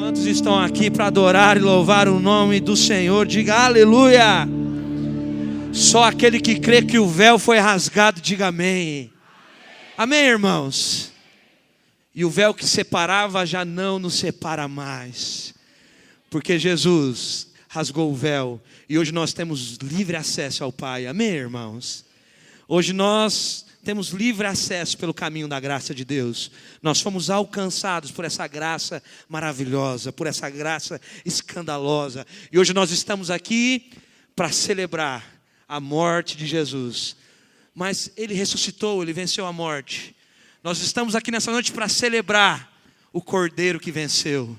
Quantos estão aqui para adorar e louvar o nome do Senhor? Diga aleluia. Só aquele que crê que o véu foi rasgado, diga amém. Amém, irmãos? E o véu que separava já não nos separa mais, porque Jesus rasgou o véu e hoje nós temos livre acesso ao Pai. Amém, irmãos? Hoje nós temos livre acesso pelo caminho da graça de Deus. Nós fomos alcançados por essa graça maravilhosa, por essa graça escandalosa. E hoje nós estamos aqui para celebrar a morte de Jesus. Mas Ele ressuscitou, Ele venceu a morte. Nós estamos aqui nessa noite para celebrar o Cordeiro que venceu.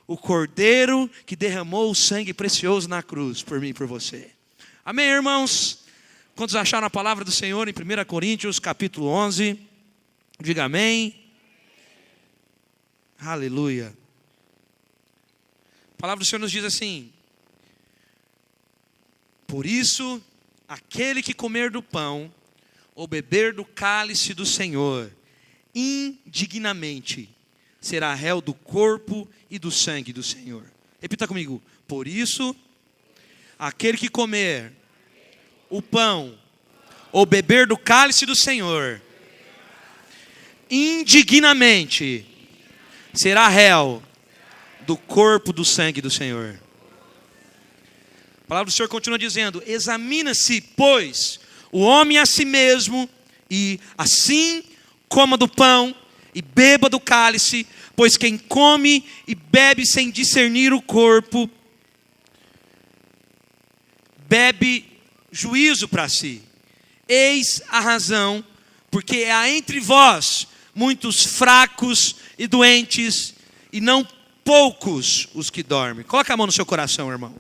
O Cordeiro que derramou o sangue precioso na cruz por mim e por você. Amém, irmãos? Quantos acharam a palavra do Senhor em 1 Coríntios capítulo 11? Diga amém. Aleluia. A palavra do Senhor nos diz assim: por isso, aquele que comer do pão ou beber do cálice do Senhor indignamente será réu do corpo e do sangue do Senhor. Repita comigo. Por isso, aquele que comer o pão ou beber do cálice do Senhor indignamente será réu do corpo, do sangue do Senhor. A palavra do Senhor continua dizendo: examina-se, pois, o homem a si mesmo, e assim coma do pão e beba do cálice, pois quem come e bebe sem discernir o corpo, bebe juízo para si. Eis a razão, porque há entre vós muitos fracos e doentes, e não poucos os que dormem. Coloca a mão no seu coração, irmão.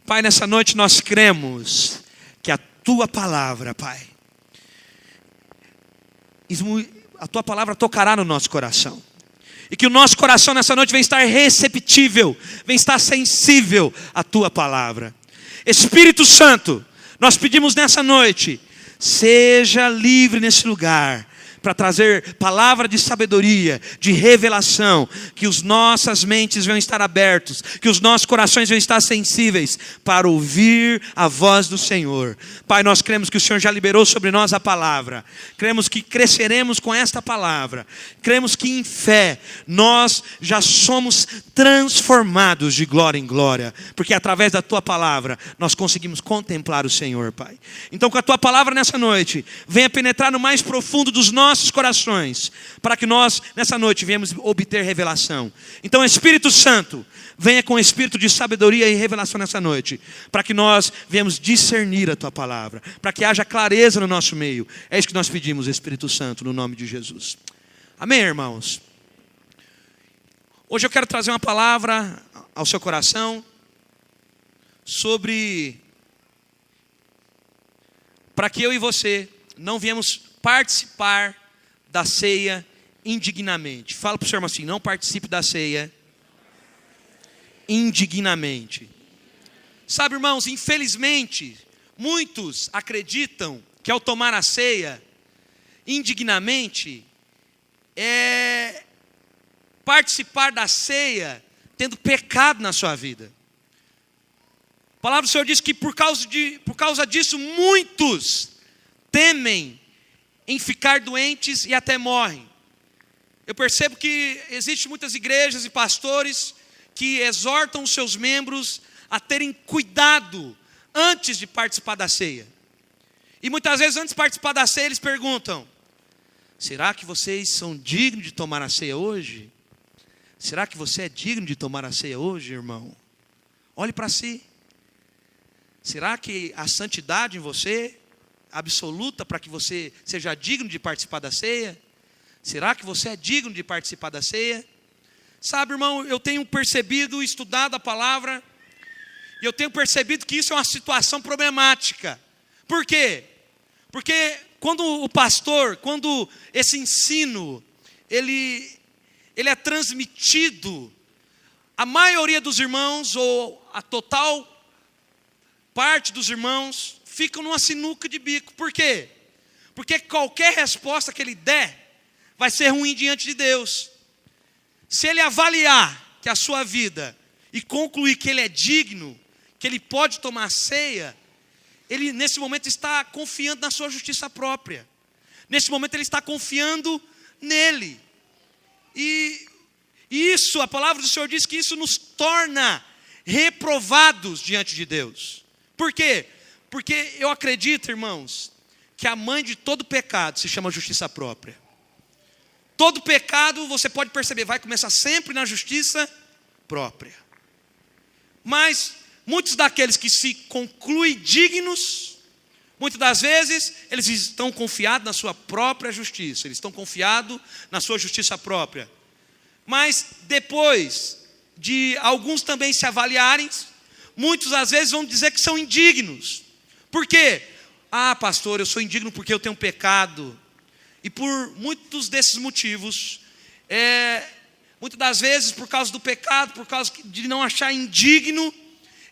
Pai, nessa noite nós cremos que a Tua palavra, Pai, a Tua palavra tocará no nosso coração. E que o nosso coração nessa noite vem estar receptível, vem estar sensível à Tua palavra. Espírito Santo, nós pedimos nessa noite, seja livre nesse lugar, para trazer palavra de sabedoria, de revelação, que as nossas mentes venham estar abertos, que os nossos corações venham estar sensíveis para ouvir a voz do Senhor. Pai, nós cremos que o Senhor já liberou sobre nós a palavra, cremos que cresceremos com esta palavra, cremos que em fé nós já somos transformados de glória em glória, porque através da Tua palavra nós conseguimos contemplar o Senhor, Pai. Então, com a Tua palavra nessa noite, venha penetrar no mais profundo dos nossos corações, para que nós nessa noite venhamos obter revelação. Então, Espírito Santo, venha com espírito de sabedoria e revelação nessa noite, para que nós venhamos discernir a Tua palavra, para que haja clareza no nosso meio. É isso que nós pedimos, Espírito Santo, no nome de Jesus. Amém, irmãos? Hoje eu quero trazer uma palavra ao seu coração sobre, para que eu e você não viemos participar da ceia indignamente. Fala para o seu irmão assim: não participe da ceia indignamente. Sabe, irmãos, infelizmente, muitos acreditam que ao tomar a ceia indignamente é participar da ceia tendo pecado na sua vida. A palavra do Senhor diz que por causa disso muitos temem em ficar doentes e até morrem. Eu percebo que existem muitas igrejas e pastores que exortam os seus membros a terem cuidado antes de participar da ceia. E muitas vezes antes de participar da ceia eles perguntam: será que vocês são dignos de tomar a ceia hoje? Será que você é digno de tomar a ceia hoje, irmão? Olhe para si. Será que a santidade em você absoluta para que você seja digno de participar da ceia? Será que você é digno de participar da ceia? Sabe, irmão, eu tenho percebido, estudado a palavra, e eu tenho percebido que isso é uma situação problemática. Por quê? Porque quando esse ensino, ele é transmitido, a maioria dos irmãos, ou a total parte dos irmãos, ficam numa sinuca de bico. Por quê? Porque qualquer resposta que ele der vai ser ruim diante de Deus. Se ele avaliar que a sua vida e concluir que ele é digno, que ele pode tomar ceia, ele nesse momento está confiando na sua justiça própria. Nesse momento ele está confiando nele. E isso, a palavra do Senhor diz que isso nos torna reprovados diante de Deus. Por quê? Porque eu acredito, irmãos, que a mãe de todo pecado se chama justiça própria. Todo pecado, você pode perceber, vai começar sempre na justiça própria. Mas muitos daqueles que se concluem dignos, muitas das vezes, eles estão confiados na sua própria justiça. Eles estão confiados na sua justiça própria. Mas depois de alguns também se avaliarem, muitos às vezes vão dizer que são indignos. Por quê? Ah, pastor, eu sou indigno porque eu tenho pecado. E por muitos desses motivos, muitas das vezes por causa do pecado, por causa de não achar indigno,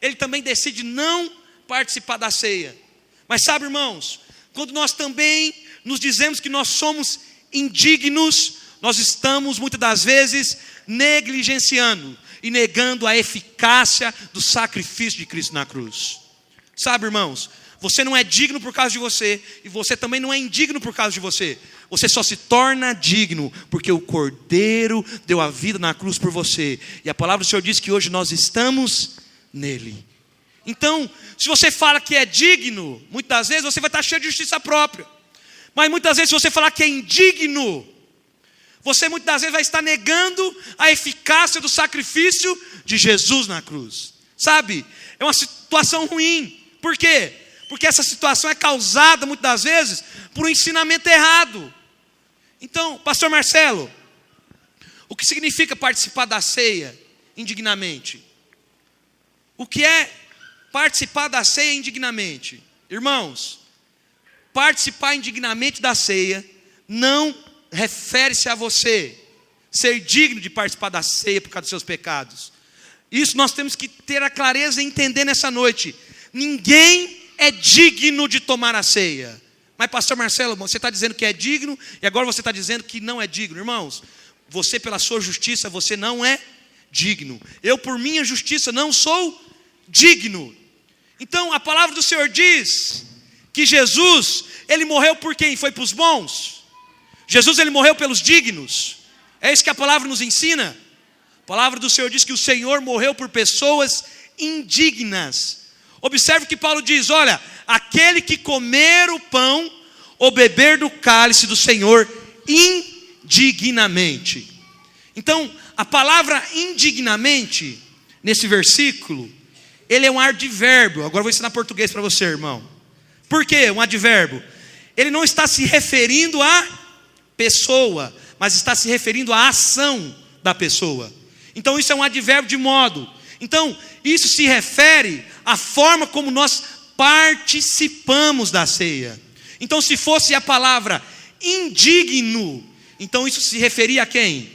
ele também decide não participar da ceia. Mas sabe, irmãos, quando nós também nos dizemos que nós somos indignos, nós estamos muitas das vezes negligenciando e negando a eficácia do sacrifício de Cristo na cruz. Sabe, irmãos, você não é digno por causa de você, e você também não é indigno por causa de você. Você só se torna digno porque o Cordeiro deu a vida na cruz por você. E a palavra do Senhor diz que hoje nós estamos nele. Então, se você fala que é digno, muitas vezes você vai estar cheio de justiça própria. Mas muitas vezes se você falar que é indigno, você muitas das vezes vai estar negando a eficácia do sacrifício de Jesus na cruz. Sabe? É uma situação ruim. Por quê? Porque essa situação é causada muitas das vezes por um ensinamento errado. Então, pastor Marcelo, o que significa participar da ceia indignamente? O que é participar da ceia indignamente? Irmãos, participar indignamente da ceia não refere-se a você ser digno de participar da ceia por causa dos seus pecados. Isso nós temos que ter a clareza e entender nessa noite. Ninguém é digno de tomar a ceia. Mas pastor Marcelo, você está dizendo que é digno e agora você está dizendo que não é digno. Irmãos, você pela sua justiça, você não é digno. Eu por minha justiça não sou digno. Então a palavra do Senhor diz que Jesus, ele morreu por quem? Foi para os bons? Jesus, ele morreu pelos dignos. É isso que a palavra nos ensina. A palavra do Senhor diz que o Senhor morreu por pessoas indignas. Observe que Paulo diz, olha, aquele que comer o pão ou beber do cálice do Senhor indignamente. Então, a palavra indignamente, nesse versículo, ele é um advérbio. Agora eu vou ensinar português para você, irmão. Por quê um advérbio? Ele não está se referindo a pessoa, mas está se referindo à ação da pessoa. Então isso é um advérbio de modo. Então isso se refere à forma como nós participamos da ceia. Então se fosse a palavra indigno, então isso se referia a quem?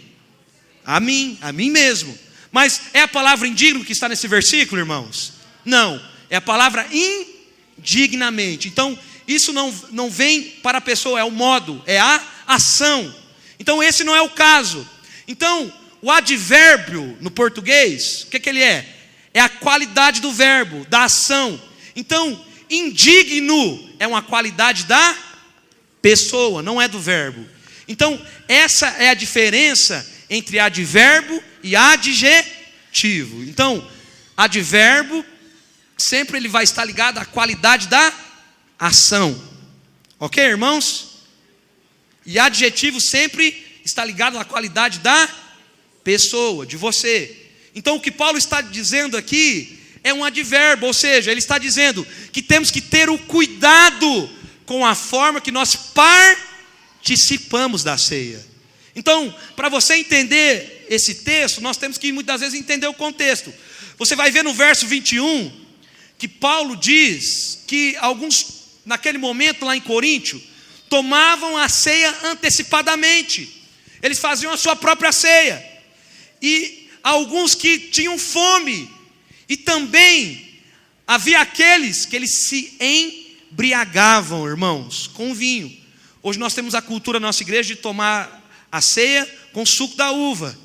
A mim mesmo. Mas é a palavra indigno que está nesse versículo, irmãos? Não, é a palavra indignamente. Então isso não vem para a pessoa, é o modo, é a ação. Então esse não é o caso. Então o advérbio no português, o que ele é? É a qualidade do verbo, da ação. Então indigno é uma qualidade da pessoa, não é do verbo. Então essa é a diferença entre advérbio e adjetivo. Então advérbio sempre ele vai estar ligado à qualidade da ação. Ok, irmãos? E adjetivo sempre está ligado à qualidade da pessoa, de você. Então o que Paulo está dizendo aqui é um advérbio, ou seja, ele está dizendo que temos que ter o cuidado com a forma que nós participamos da ceia. Então, para você entender esse texto, nós temos que muitas vezes entender o contexto. Você vai ver no verso 21, que Paulo diz que alguns, naquele momento lá em Coríntio, tomavam a ceia antecipadamente. Eles faziam a sua própria ceia. E alguns que tinham fome. E também havia aqueles que eles se embriagavam, irmãos, com vinho. Hoje nós temos a cultura na nossa igreja de tomar a ceia com suco da uva.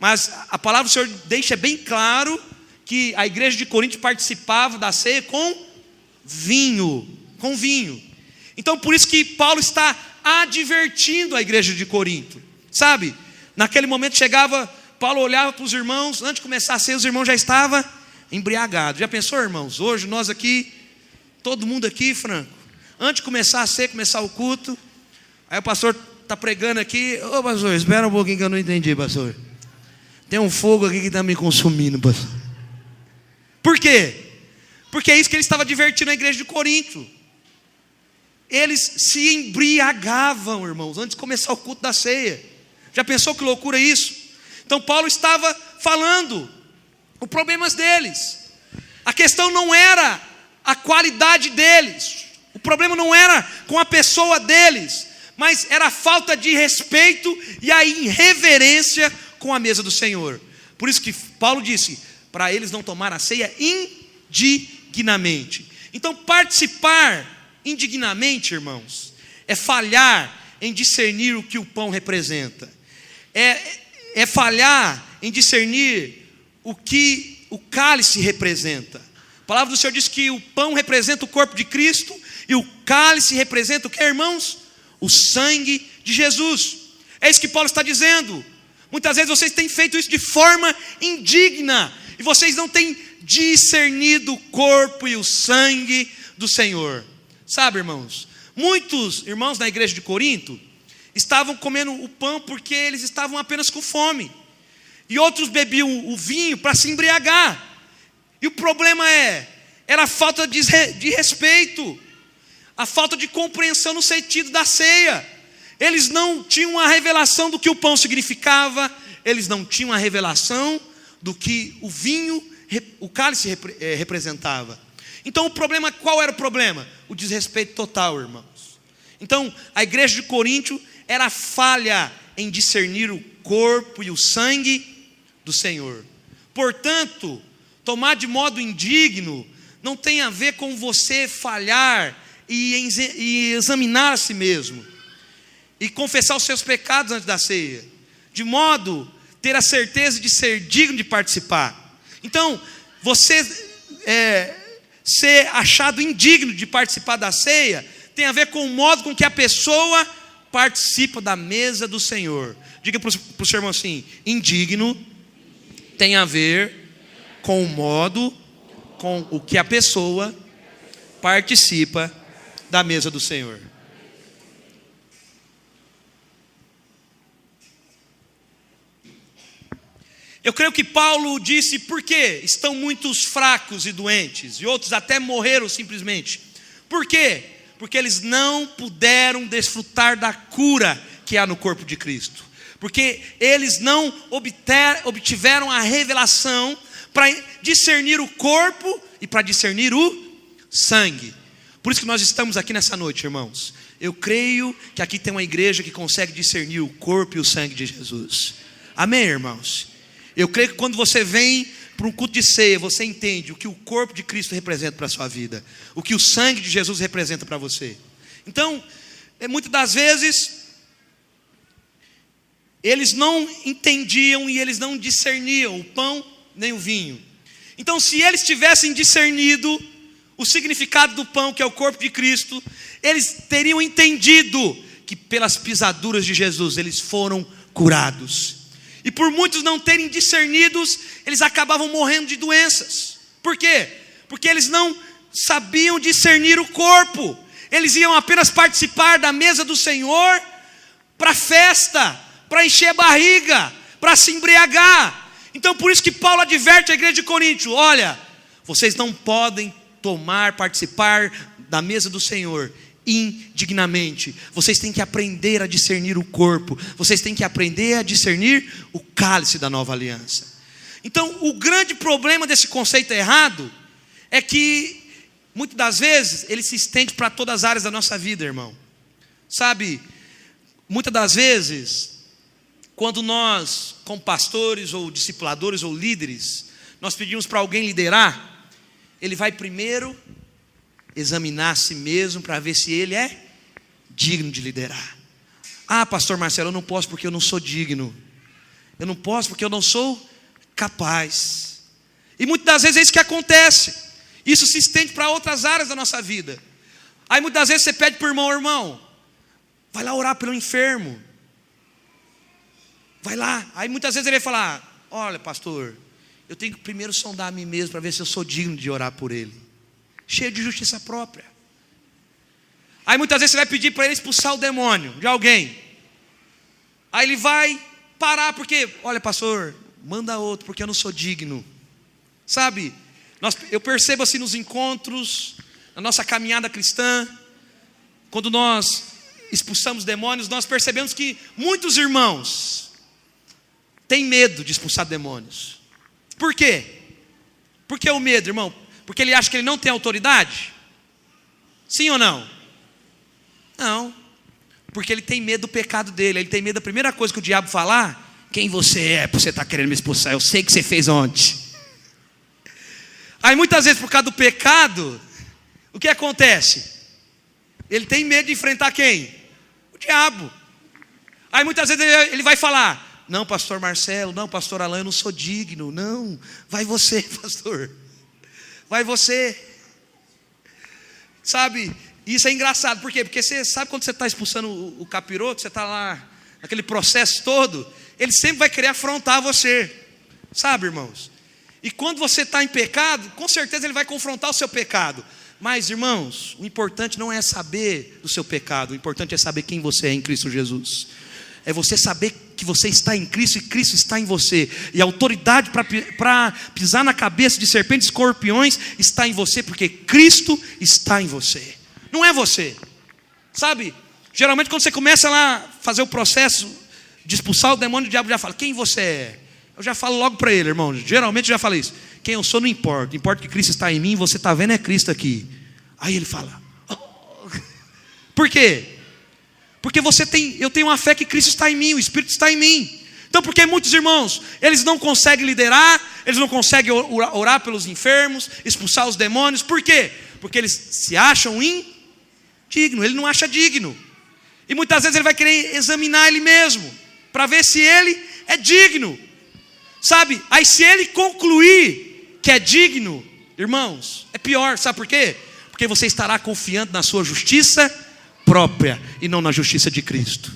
Mas a palavra do Senhor deixa bem claro que a igreja de Corinto participava da ceia com vinho. Então por isso que Paulo está advertindo a igreja de Corinto. Sabe, naquele momento chegava, Paulo olhava para os irmãos, antes de começar a ceia os irmãos já estavam embriagados. Já pensou, irmãos? Hoje nós aqui, todo mundo aqui, Franco, antes de começar a ceia, começar o culto, aí o pastor está pregando aqui, ô pastor, espera um pouquinho que eu não entendi, pastor. Tem um fogo aqui que está me consumindo, pastor. Por quê? Porque é isso que ele estava advertindo a igreja de Corinto. Eles se embriagavam, irmãos, antes de começar o culto da ceia. Já pensou que loucura isso? Então Paulo estava falando os problemas deles. A questão não era a qualidade deles, o problema não era com a pessoa deles, mas era a falta de respeito e a irreverência com a mesa do Senhor. Por isso que Paulo disse, para eles não tomar a ceia indignamente. Então participar indignamente, irmãos, é falhar em discernir o que o pão representa, é falhar em discernir o que o cálice representa. A palavra do Senhor diz que o pão representa o corpo de Cristo e o cálice representa o que, irmãos? O sangue de Jesus. É isso que Paulo está dizendo. Muitas vezes vocês têm feito isso de forma indigna e vocês não têm discernido o corpo e o sangue do Senhor. Sabe, irmãos, muitos irmãos na igreja de Corinto estavam comendo o pão porque eles estavam apenas com fome, e outros bebiam o vinho para se embriagar. E o problema era a falta de respeito, a falta de compreensão no sentido da ceia. Eles não tinham a revelação do que o pão significava, eles não tinham a revelação do que o vinho, o cálice representava. Então qual era o problema? O desrespeito total, irmãos. Então a igreja de Corinto era falha em discernir o corpo e o sangue do Senhor. Portanto, tomar de modo indigno não tem a ver com você falhar e examinar a si mesmo e confessar os seus pecados antes da ceia, de modo ter a certeza de ser digno de participar. Então, você ser achado indigno de participar da ceia tem a ver com o modo com que a pessoa participa da mesa do Senhor. Diga para o seu irmão assim: indigno tem a ver com o modo com o que a pessoa participa da mesa do Senhor. Eu creio que Paulo disse, por quê? Estão muitos fracos e doentes, e outros até morreram simplesmente. Por quê? Porque eles não puderam desfrutar da cura que há no corpo de Cristo. Porque eles não obtiveram a revelação para discernir o corpo e para discernir o sangue. Por isso que nós estamos aqui nessa noite, irmãos. Eu creio que aqui tem uma igreja que consegue discernir o corpo e o sangue de Jesus. Amém, irmãos? Eu creio que quando você vem para um culto de ceia, você entende o que o corpo de Cristo representa para a sua vida, o que o sangue de Jesus representa para você. Então, muitas das vezes, eles não entendiam e eles não discerniam o pão nem o vinho. Então, se eles tivessem discernido o significado do pão, que é o corpo de Cristo, eles teriam entendido que pelas pisaduras de Jesus eles foram curados. E por muitos não terem discernidos, eles acabavam morrendo de doenças. Por quê? Porque eles não sabiam discernir o corpo. Eles iam apenas participar da mesa do Senhor para festa, para encher a barriga, para se embriagar. Então por isso que Paulo adverte a igreja de Corinto: olha, vocês não podem participar da mesa do Senhor indignamente. Vocês têm que aprender a discernir o corpo. Vocês têm que aprender a discernir o cálice da nova aliança. Então o grande problema desse conceito errado é que muitas das vezes ele se estende para todas as áreas da nossa vida, irmão. Sabe, muitas das vezes, quando nós, como pastores ou discipuladores ou líderes, nós pedimos para alguém liderar, ele vai primeiro examinar a si mesmo para ver se ele é digno de liderar. Ah, pastor Marcelo, eu não posso porque eu não sou digno. Eu não posso porque eu não sou capaz. E muitas das vezes é isso que acontece. Isso se estende para outras áreas da nossa vida. Aí muitas das vezes você pede para o irmão: irmão, vai lá orar pelo enfermo. Vai lá. Aí muitas vezes ele vai falar: olha, pastor, eu tenho que primeiro sondar a mim mesmo para ver se eu sou digno de orar por ele. Cheio de justiça própria. Aí muitas vezes você vai pedir para ele expulsar o demônio de alguém. Aí ele vai parar porque: olha, pastor, manda outro porque eu não sou digno. Sabe, eu percebo assim nos encontros, na nossa caminhada cristã, quando nós expulsamos demônios, nós percebemos que muitos irmãos têm medo de expulsar demônios. Por quê? Por que o medo, irmão? Porque ele acha que ele não tem autoridade? Sim ou não? Não, porque ele tem medo do pecado dele. Ele tem medo da primeira coisa que o diabo falar: quem você é para você estar querendo me expulsar? Eu sei o que você fez ontem. Aí muitas vezes por causa do pecado, o que acontece? Ele tem medo de enfrentar quem? O diabo. Aí muitas vezes ele vai falar: não, pastor Marcelo, não, pastor Alain, eu não sou digno. Não, vai você, pastor. Vai você. Sabe, isso é engraçado. Por quê? Porque você sabe quando você está expulsando o capiroto, você está lá, naquele processo todo, ele sempre vai querer afrontar você. Sabe, irmãos? E quando você está em pecado, com certeza ele vai confrontar o seu pecado. Mas, irmãos, o importante não é saber do seu pecado. O importante é saber quem você é em Cristo Jesus. É você saber que você está em Cristo e Cristo está em você. E a autoridade para pisar na cabeça de serpentes e escorpiões está em você, porque Cristo está em você. Não é você. Sabe, geralmente quando você começa lá a fazer o processo de expulsar o demônio, o diabo já fala: quem você é? Eu já falo logo para ele, irmão. Geralmente eu já falei isso: quem eu sou não importa. Importa que Cristo está em mim. Você está vendo é Cristo aqui. Aí ele fala: oh. Por quê? Porque eu tenho uma fé que Cristo está em mim, o Espírito está em mim. Então por que muitos irmãos, eles não conseguem liderar, eles não conseguem orar pelos enfermos, expulsar os demônios? Por quê? Porque eles se acham indignos. Ele não acha digno. E muitas vezes ele vai querer examinar ele mesmo, para ver se ele é digno. Sabe, aí se ele concluir que é digno, irmãos, é pior. Sabe por quê? Porque você estará confiando na sua justiça própria e não na justiça de Cristo.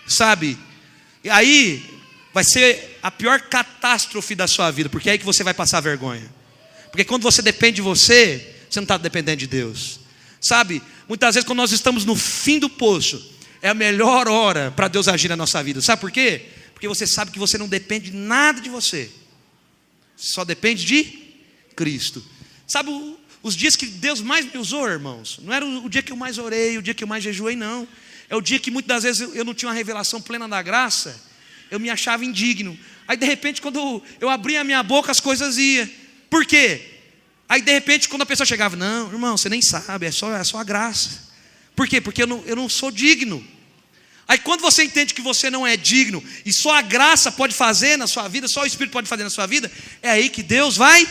Sabe, e aí vai ser a pior catástrofe da sua vida, porque é aí que você vai passar vergonha. Porque quando você depende de você, você não está dependendo de Deus. Sabe, muitas vezes quando nós estamos no fim do poço, é a melhor hora para Deus agir na nossa vida. Sabe por quê? Porque você sabe que você não depende de nada de você, só depende de Cristo. Sabe, os dias que Deus mais me usou, irmãos, não era o dia que eu mais orei, o dia que eu mais jejuei, não. É o dia que muitas das vezes eu não tinha uma revelação plena da graça, eu me achava indigno. Aí de repente quando eu abria a minha boca, as coisas iam. Por quê? Aí de repente quando a pessoa chegava: não, irmão, você nem sabe, é só a graça. Por quê? Porque eu não sou digno. Aí quando você entende que você não é digno, e só a graça pode fazer na sua vida, só o Espírito pode fazer na sua vida, é aí que Deus vai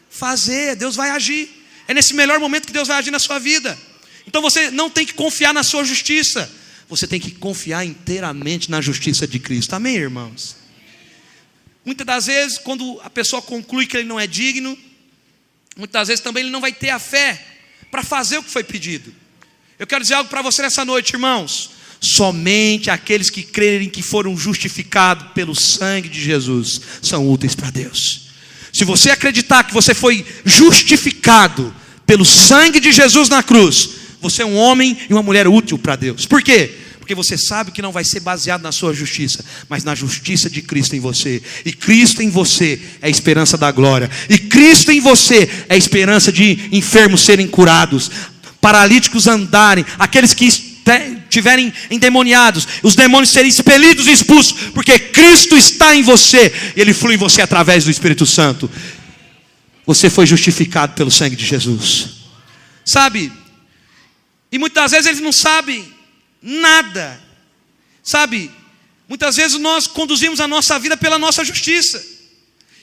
fazer, Deus vai agir. É nesse melhor momento que Deus vai agir na sua vida. Então você não tem que confiar na sua justiça, você tem que confiar inteiramente na justiça de Cristo. Amém, irmãos? Muitas das vezes, quando a pessoa conclui que ele não é digno, muitas vezes também ele não vai ter a fé para fazer o que foi pedido. Eu quero dizer algo para você nessa noite, irmãos: somente aqueles que crerem que foram justificados pelo sangue de Jesus são úteis para Deus. Se você acreditar que você foi justificado pelo sangue de Jesus na cruz, você é um homem e uma mulher útil para Deus. Por quê? Porque você sabe que não vai ser baseado na sua justiça, mas na justiça de Cristo em você. E Cristo em você é a esperança da glória. E Cristo em você é a esperança de enfermos serem curados, paralíticos andarem, aqueles que estiverem endemoniados, os demônios serem expelidos e expulsos, porque Cristo está em você, e Ele flui em você através do Espírito Santo. Você foi justificado pelo sangue de Jesus. Sabe, e muitas vezes eles não sabem nada. Sabe, muitas vezes nós conduzimos a nossa vida pela nossa justiça,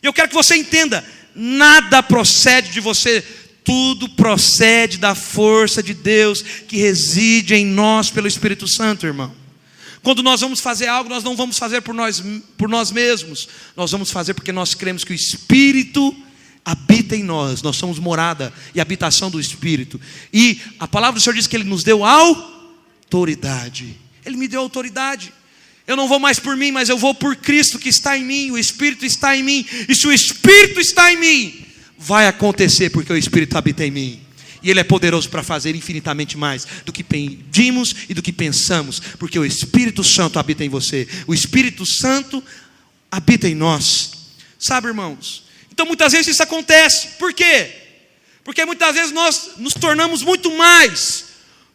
e eu quero que você entenda: nada procede de você, tudo procede da força de Deus que reside em nós pelo Espírito Santo, irmão. Quando nós vamos fazer algo, nós não vamos fazer por nós mesmos. Nós vamos fazer porque nós cremos que o Espírito habita em nós. Nós somos morada e habitação do Espírito. E a palavra do Senhor diz que Ele nos deu autoridade. Ele me deu autoridade. Eu não vou mais por mim, mas eu vou por Cristo que está em mim. O Espírito está em mim. E se o Espírito está em mim, vai acontecer porque o Espírito habita em mim. E Ele é poderoso para fazer infinitamente mais do que pedimos e do que pensamos. Porque o Espírito Santo habita em você. O Espírito Santo habita em nós. Sabe, irmãos? Então muitas vezes isso acontece. Por quê? Porque muitas vezes nós nos tornamos muito mais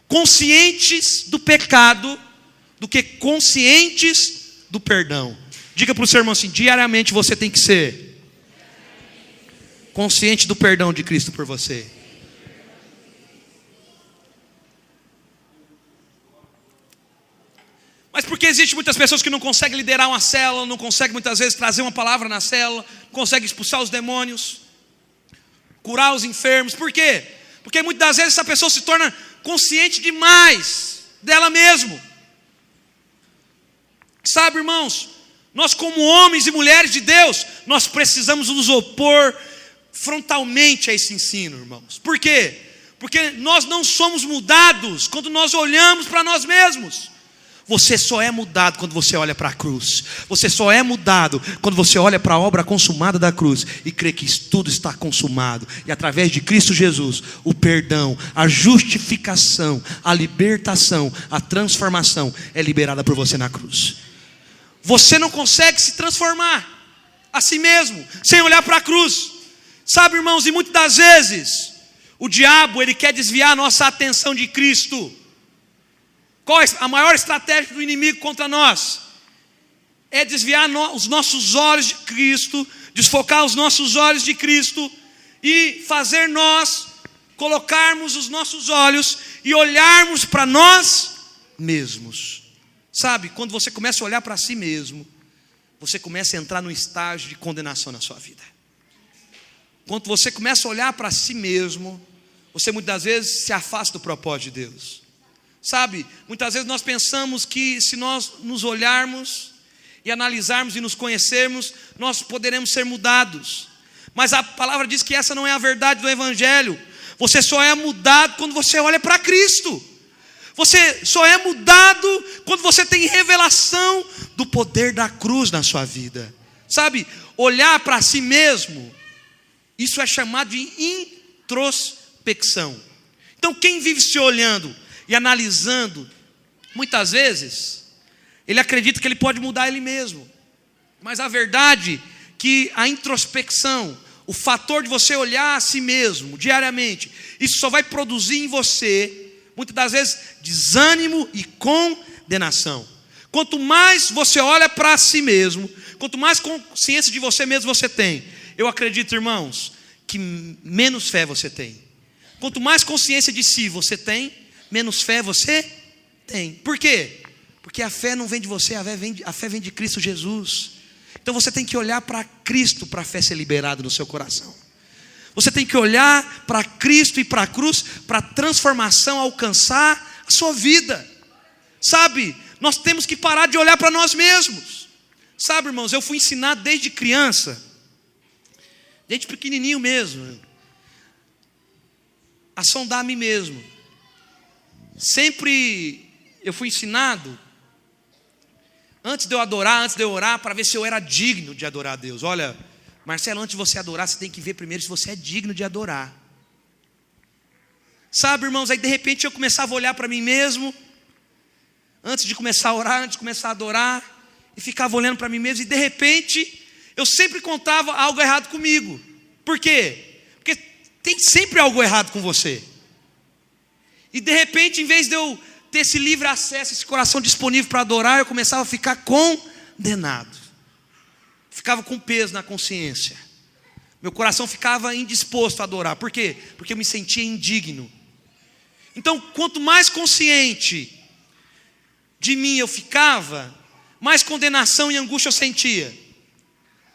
conscientes do pecado do que conscientes do perdão. Diga para o seu irmão assim: diariamente você tem que ser consciente do perdão de Cristo por você. Mas porque existem muitas pessoas que não conseguem liderar uma célula, não conseguem muitas vezes trazer uma palavra na célula, não conseguem expulsar os demônios, curar os enfermos. Por quê? Porque muitas das vezes essa pessoa se torna consciente demais dela mesma. Sabe, irmãos, nós como homens e mulheres de Deus, nós precisamos nos opor frontalmente a esse ensino, irmãos. Por quê? Porque nós não somos mudados quando nós olhamos para nós mesmos. Você só é mudado quando você olha para a cruz. Você só é mudado quando você olha para a obra consumada da cruz e crê que isso tudo está consumado. E através de Cristo Jesus, o perdão, a justificação, a libertação, a transformação é liberada por você na cruz. Você não consegue se transformar a si mesmo sem olhar para a cruz. Sabe, irmãos, e muitas das vezes o diabo, ele quer desviar a nossa atenção de Cristo. Qual é a maior estratégia do inimigo contra nós? É desviar os nossos olhos de Cristo, desfocar os nossos olhos de Cristo e fazer nós colocarmos os nossos olhos e olharmos para nós mesmos. Sabe, quando você começa a olhar para si mesmo, você começa a entrar num estágio de condenação na sua vida. Quando você começa a olhar para si mesmo, você muitas das vezes se afasta do propósito de Deus. Sabe, muitas vezes nós pensamos que se nós nos olharmos e analisarmos e nos conhecermos, nós poderemos ser mudados. Mas a palavra diz que essa não é a verdade do Evangelho. Você só é mudado quando você olha para Cristo. Você só é mudado quando você tem revelação do poder da cruz na sua vida. Sabe, olhar para si mesmo, isso é chamado de introspecção. Então quem vive se olhando e analisando, muitas vezes, ele acredita que ele pode mudar ele mesmo. Mas a verdade é que a introspecção, o fator de você olhar a si mesmo diariamente, isso só vai produzir em você, muitas das vezes, desânimo e condenação. Quanto mais você olha para si mesmo, quanto mais consciência de você mesmo você tem, eu acredito, irmãos, que menos fé você tem. Quanto mais consciência de si você tem, menos fé você tem. Por quê? Porque a fé não vem de você, a fé vem de Cristo Jesus. Então você tem que olhar para Cristo para a fé ser liberada no seu coração. Você tem que olhar para Cristo e para a cruz para a transformação alcançar a sua vida. Sabe, nós temos que parar de olhar para nós mesmos. Sabe, irmãos, eu fui ensinado desde criança, desde pequenininho mesmo, a sondar a mim mesmo. Sempre eu fui ensinado, antes de eu orar, para ver se eu era digno de adorar a Deus. Olha, Marcelo, antes de você adorar, você tem que ver primeiro se você é digno de adorar. Sabe, irmãos, aí de repente eu começava a olhar para mim mesmo, antes de começar a orar, antes de começar a adorar, e ficava olhando para mim mesmo, e de repente, eu sempre contava algo errado comigo. Por quê? Porque tem sempre algo errado com você. E de repente, em vez de eu ter esse livre acesso, esse coração disponível para adorar, eu começava a ficar condenado. Ficava com peso na consciência. Meu coração ficava indisposto a adorar. Por quê? Porque eu me sentia indigno. Então, quanto mais consciente de mim eu ficava, mais condenação e angústia eu sentia.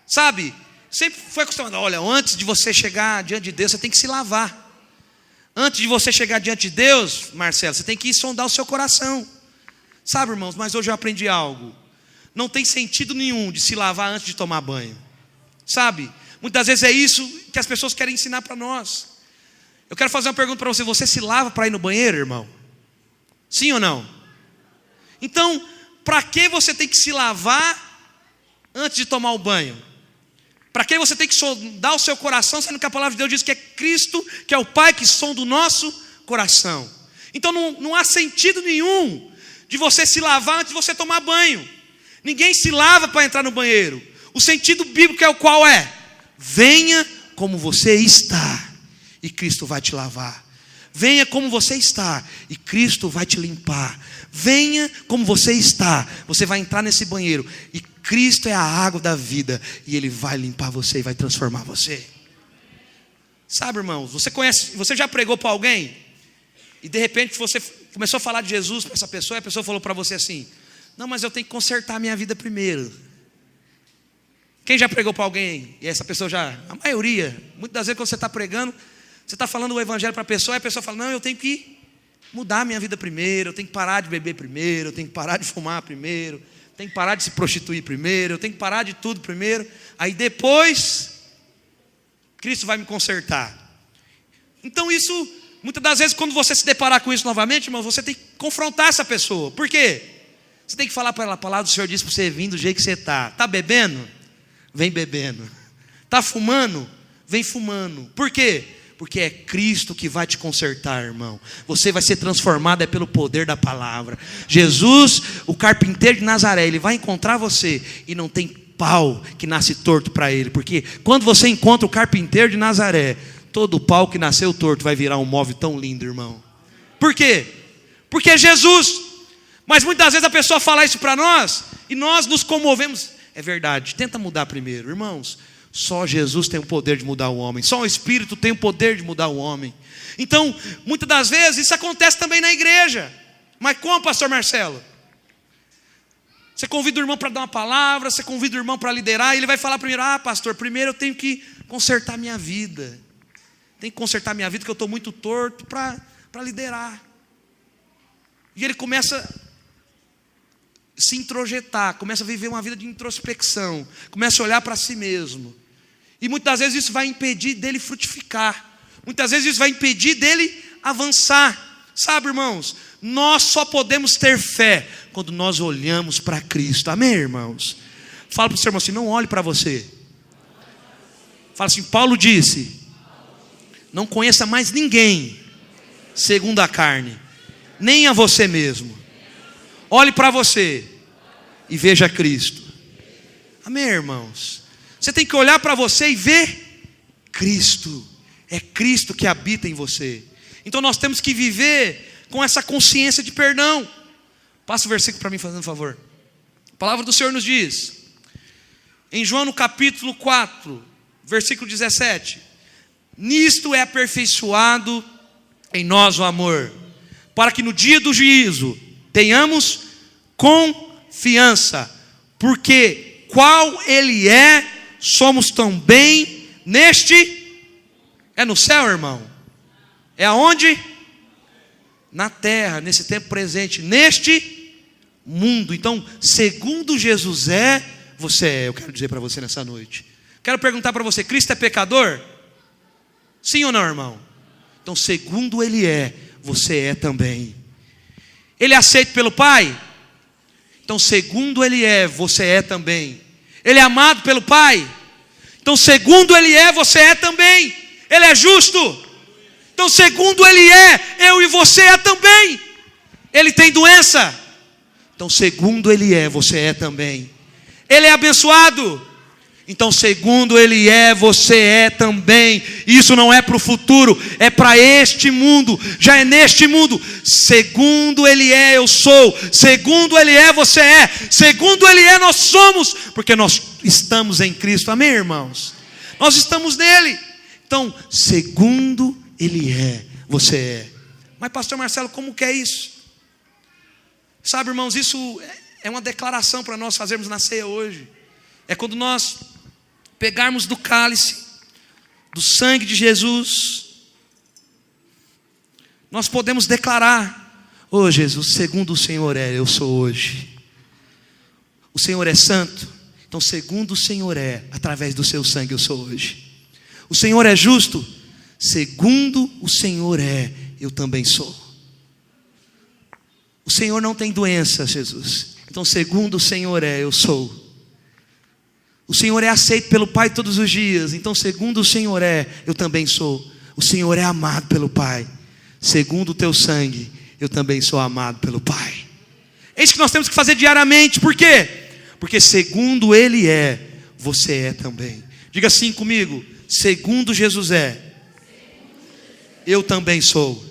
Sabe? Sempre foi acostumado. Olha, antes de você chegar diante de Deus, você tem que se lavar. Antes de você chegar diante de Deus, Marcelo, você tem que ir sondar o seu coração. Sabe, irmãos, mas hoje eu aprendi algo. Não tem sentido nenhum de se lavar antes de tomar banho. Sabe? Muitas vezes é isso que as pessoas querem ensinar para nós. Eu quero fazer uma pergunta para você. Você se lava para ir no banheiro, irmão? Sim ou não? Então, para que você tem que se lavar antes de tomar o banho? Para que você tem que sondar o seu coração, sendo que a palavra de Deus diz que é Cristo, que é o Pai que sonda o nosso coração? Então não há sentido nenhum de você se lavar antes de você tomar banho. Ninguém se lava para entrar no banheiro. O sentido bíblico é o qual é: venha como você está e Cristo vai te lavar. Venha como você está e Cristo vai te limpar. Venha como você está. Você vai entrar nesse banheiro e Cristo é a água da vida e Ele vai limpar você e vai transformar você. Sabe, irmãos, você já pregou para alguém e de repente você começou a falar de Jesus para essa pessoa e a pessoa falou para você assim: não, mas eu tenho que consertar a minha vida primeiro. Quem já pregou para alguém? E essa pessoa já, a maioria, muitas das vezes quando você está pregando, você está falando o evangelho para a pessoa, e a pessoa fala: não, eu tenho que mudar a minha vida primeiro, eu tenho que parar de beber primeiro, eu tenho que parar de fumar primeiro, eu tenho que parar de se prostituir primeiro, eu tenho que parar de tudo primeiro, aí depois Cristo vai me consertar. Então isso, muitas das vezes quando você se deparar com isso novamente, irmão, você tem que confrontar essa pessoa. Por quê? Você tem que falar para ela: a palavra do Senhor diz para você vir do jeito que você está. Está bebendo? Vem bebendo. Está fumando? Vem fumando. Por quê? Porque é Cristo que vai te consertar, irmão. Você vai ser transformado pelo poder da palavra. Jesus, o carpinteiro de Nazaré, Ele vai encontrar você e não tem pau que nasce torto para Ele. Porque quando você encontra o carpinteiro de Nazaré, todo pau que nasceu torto vai virar um móvel tão lindo, irmão. Por quê? Porque é Jesus. Mas muitas vezes a pessoa fala isso para nós e nós nos comovemos. É verdade, tenta mudar primeiro. Irmãos, só Jesus tem o poder de mudar o homem. Só o Espírito tem o poder de mudar o homem. Então, muitas das vezes isso acontece também na igreja. Mas como, pastor Marcelo? Você convida o irmão para dar uma palavra, você convida o irmão para liderar, e ele vai falar primeiro: ah, pastor, primeiro eu tenho que consertar minha vida. Tenho que consertar minha vida, porque eu estou muito torto para liderar. E ele começa a se introjetar, começa a viver uma vida de introspecção, começa a olhar para si mesmo. E muitas vezes isso vai impedir dele frutificar. Muitas vezes isso vai impedir dele avançar. Sabe, irmãos, nós só podemos ter fé quando nós olhamos para Cristo. Amém, irmãos? Fala para o seu irmão assim: não olhe para você. Fala assim: Paulo disse: não conheça mais ninguém segundo a carne, nem a você mesmo. Olhe para você e veja Cristo. Amém, irmãos? Você tem que olhar para você e ver Cristo. É Cristo que habita em você. Então nós temos que viver com essa consciência de perdão. Passa o versículo para mim, fazendo um favor. A palavra do Senhor nos diz, em João no capítulo 4, versículo 17: nisto é aperfeiçoado em nós o amor, para que no dia do juízo tenhamos confiança, porque qual Ele é, somos também neste. É no céu, irmão? É aonde? Na terra, nesse tempo presente, neste mundo. Então, segundo Jesus é, você é. Eu quero dizer para você nessa noite. Quero perguntar para você: Cristo é pecador? Sim ou não, irmão? Então, segundo Ele é, você é também. Ele é aceito pelo Pai? Então, segundo Ele é, você é também. Ele é amado pelo Pai? Então, segundo Ele é, você é também. Ele é justo? Então, segundo Ele é, eu e você é também. Ele tem doença? Então, segundo Ele é, você é também. Ele é abençoado? Então, segundo Ele é, você é também. Isso não é para o futuro, é para este mundo. Já é neste mundo. Segundo Ele é, eu sou. Segundo Ele é, você é. Segundo Ele é, nós somos. Porque nós estamos em Cristo. Amém, irmãos? Nós estamos nele. Então, segundo Ele é, você é. Mas, pastor Marcelo, como que é isso? Sabe, irmãos, isso é uma declaração para nós fazermos na ceia hoje. É quando nós pegarmos do cálice, do sangue de Jesus, nós podemos declarar: Oh Jesus, segundo o Senhor é, eu sou hoje. O Senhor é santo, então segundo o Senhor é, através do seu sangue eu sou hoje. O Senhor é justo, segundo o Senhor é, eu também sou. O Senhor não tem doença, Jesus, então segundo o Senhor é, eu sou. O Senhor é aceito pelo Pai todos os dias, então segundo o Senhor é, eu também sou. O Senhor é amado pelo Pai, segundo o teu sangue, eu também sou amado pelo Pai. É isso que nós temos que fazer diariamente. Por quê? Porque segundo Ele é, você é também. Diga assim comigo: segundo Jesus é, eu também sou.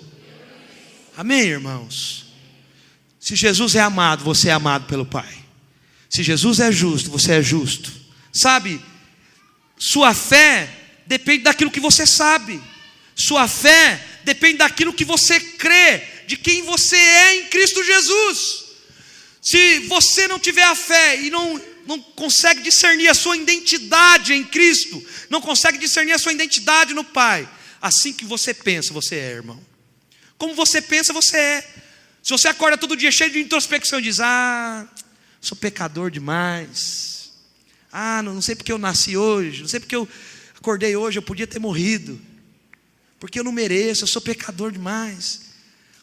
Amém, irmãos? Se Jesus é amado, você é amado pelo Pai. Se Jesus é justo, você é justo. Sabe, sua fé depende daquilo que você sabe. Sua fé depende daquilo que você crê, de quem você é em Cristo Jesus. Se você não tiver a fé e não consegue discernir a sua identidade em Cristo, não consegue discernir a sua identidade no Pai, assim que você pensa, você é, irmão. Como você pensa, você é. Se você acorda todo dia cheio de introspecção e diz: sou pecador demais. Não sei porque eu nasci hoje, não sei porque eu acordei hoje, eu podia ter morrido. Porque eu não mereço, eu sou pecador demais.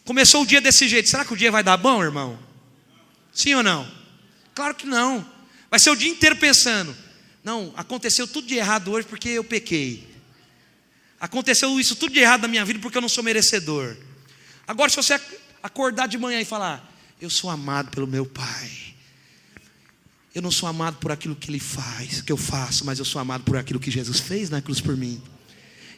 Começou o dia desse jeito, será que o dia vai dar bom, irmão? Sim ou não? Claro que não. Vai ser o dia inteiro pensando: não, aconteceu tudo de errado hoje porque eu pequei. Aconteceu isso tudo de errado na minha vida porque eu não sou merecedor. Agora, se você acordar de manhã e falar: eu sou amado pelo meu Pai. Eu não sou amado por aquilo que Ele faz, que eu faço, mas eu sou amado por aquilo que Jesus fez na cruz por mim.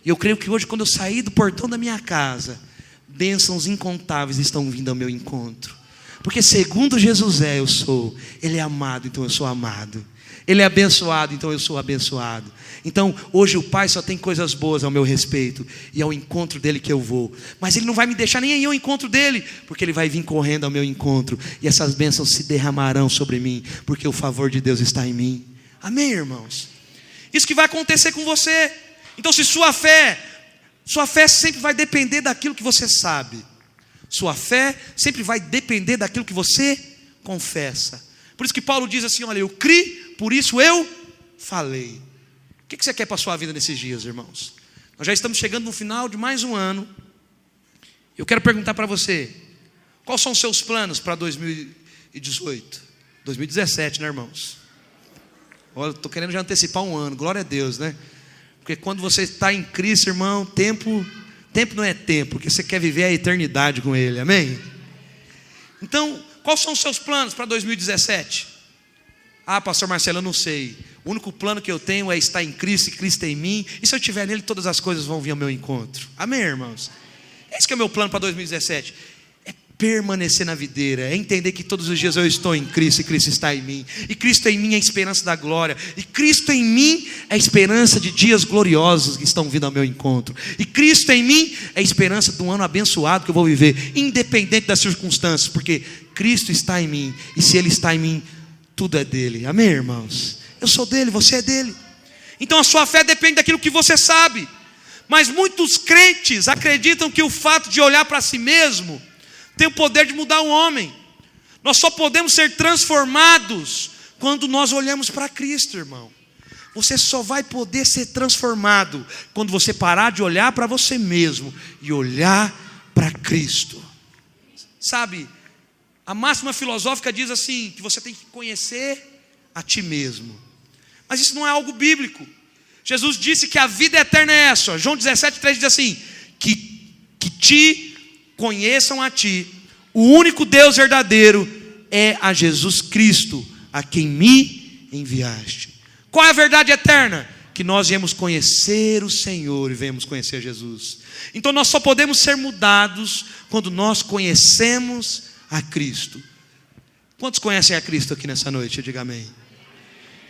E eu creio que hoje, quando eu sair do portão da minha casa, bênçãos incontáveis estão vindo ao meu encontro. Porque segundo Jesus é, eu sou. Ele é amado, então eu sou amado. Ele é abençoado, então eu sou abençoado. Então hoje o Pai só tem coisas boas ao meu respeito, e ao encontro dele que eu vou. Mas Ele não vai me deixar nem ir ao encontro dele, porque Ele vai vir correndo ao meu encontro, e essas bênçãos se derramarão sobre mim, porque o favor de Deus está em mim. Amém, irmãos? Isso que vai acontecer com você. Então, se sua fé sempre vai depender daquilo que você sabe. Sua fé sempre vai depender daquilo que você confessa. Por isso que Paulo diz assim: olha, eu criei, por isso eu falei. O que você quer para a sua vida nesses dias, irmãos? Nós já estamos chegando no final de mais um ano. Eu quero perguntar para você: quais são os seus planos para 2018? 2017, né, irmãos? Olha, estou querendo já antecipar um ano, glória a Deus, né? Porque quando você está em Cristo, irmão, tempo não é tempo, porque você quer viver a eternidade com Ele, amém? Então, quais são os seus planos para 2017? Pastor Marcelo, eu não sei. O único plano que eu tenho é estar em Cristo e Cristo em mim. E se eu estiver nele, todas as coisas vão vir ao meu encontro. Amém, irmãos? Esse que é o meu plano para 2017. É permanecer na videira, é entender que todos os dias eu estou em Cristo e Cristo está em mim. E Cristo em mim é a esperança da glória. E Cristo em mim é a esperança de dias gloriosos que estão vindo ao meu encontro. E Cristo em mim é a esperança de um ano abençoado que eu vou viver, independente das circunstâncias, porque Cristo está em mim. E se Ele está em mim, tudo é dele. Amém, irmãos? Eu sou dele, você é dele. Então a sua fé depende daquilo que você sabe. Mas muitos crentes acreditam que o fato de olhar para si mesmo tem o poder de mudar o homem. Nós só podemos ser transformados quando nós olhamos para Cristo, irmão. Você só vai poder ser transformado quando você parar de olhar para você mesmo e olhar para Cristo. Sabe, a máxima filosófica diz assim, que você tem que conhecer a ti mesmo. Mas isso não é algo bíblico. Jesus disse que a vida eterna é essa. João 17,3 diz assim: que te conheçam a ti, o único Deus verdadeiro é a Jesus Cristo, a quem me enviaste. Qual é a verdade eterna? Que nós viemos conhecer o Senhor e viemos conhecer Jesus. Então nós só podemos ser mudados quando nós conhecemos a Cristo. Quantos conhecem a Cristo aqui nessa noite? Diga amém.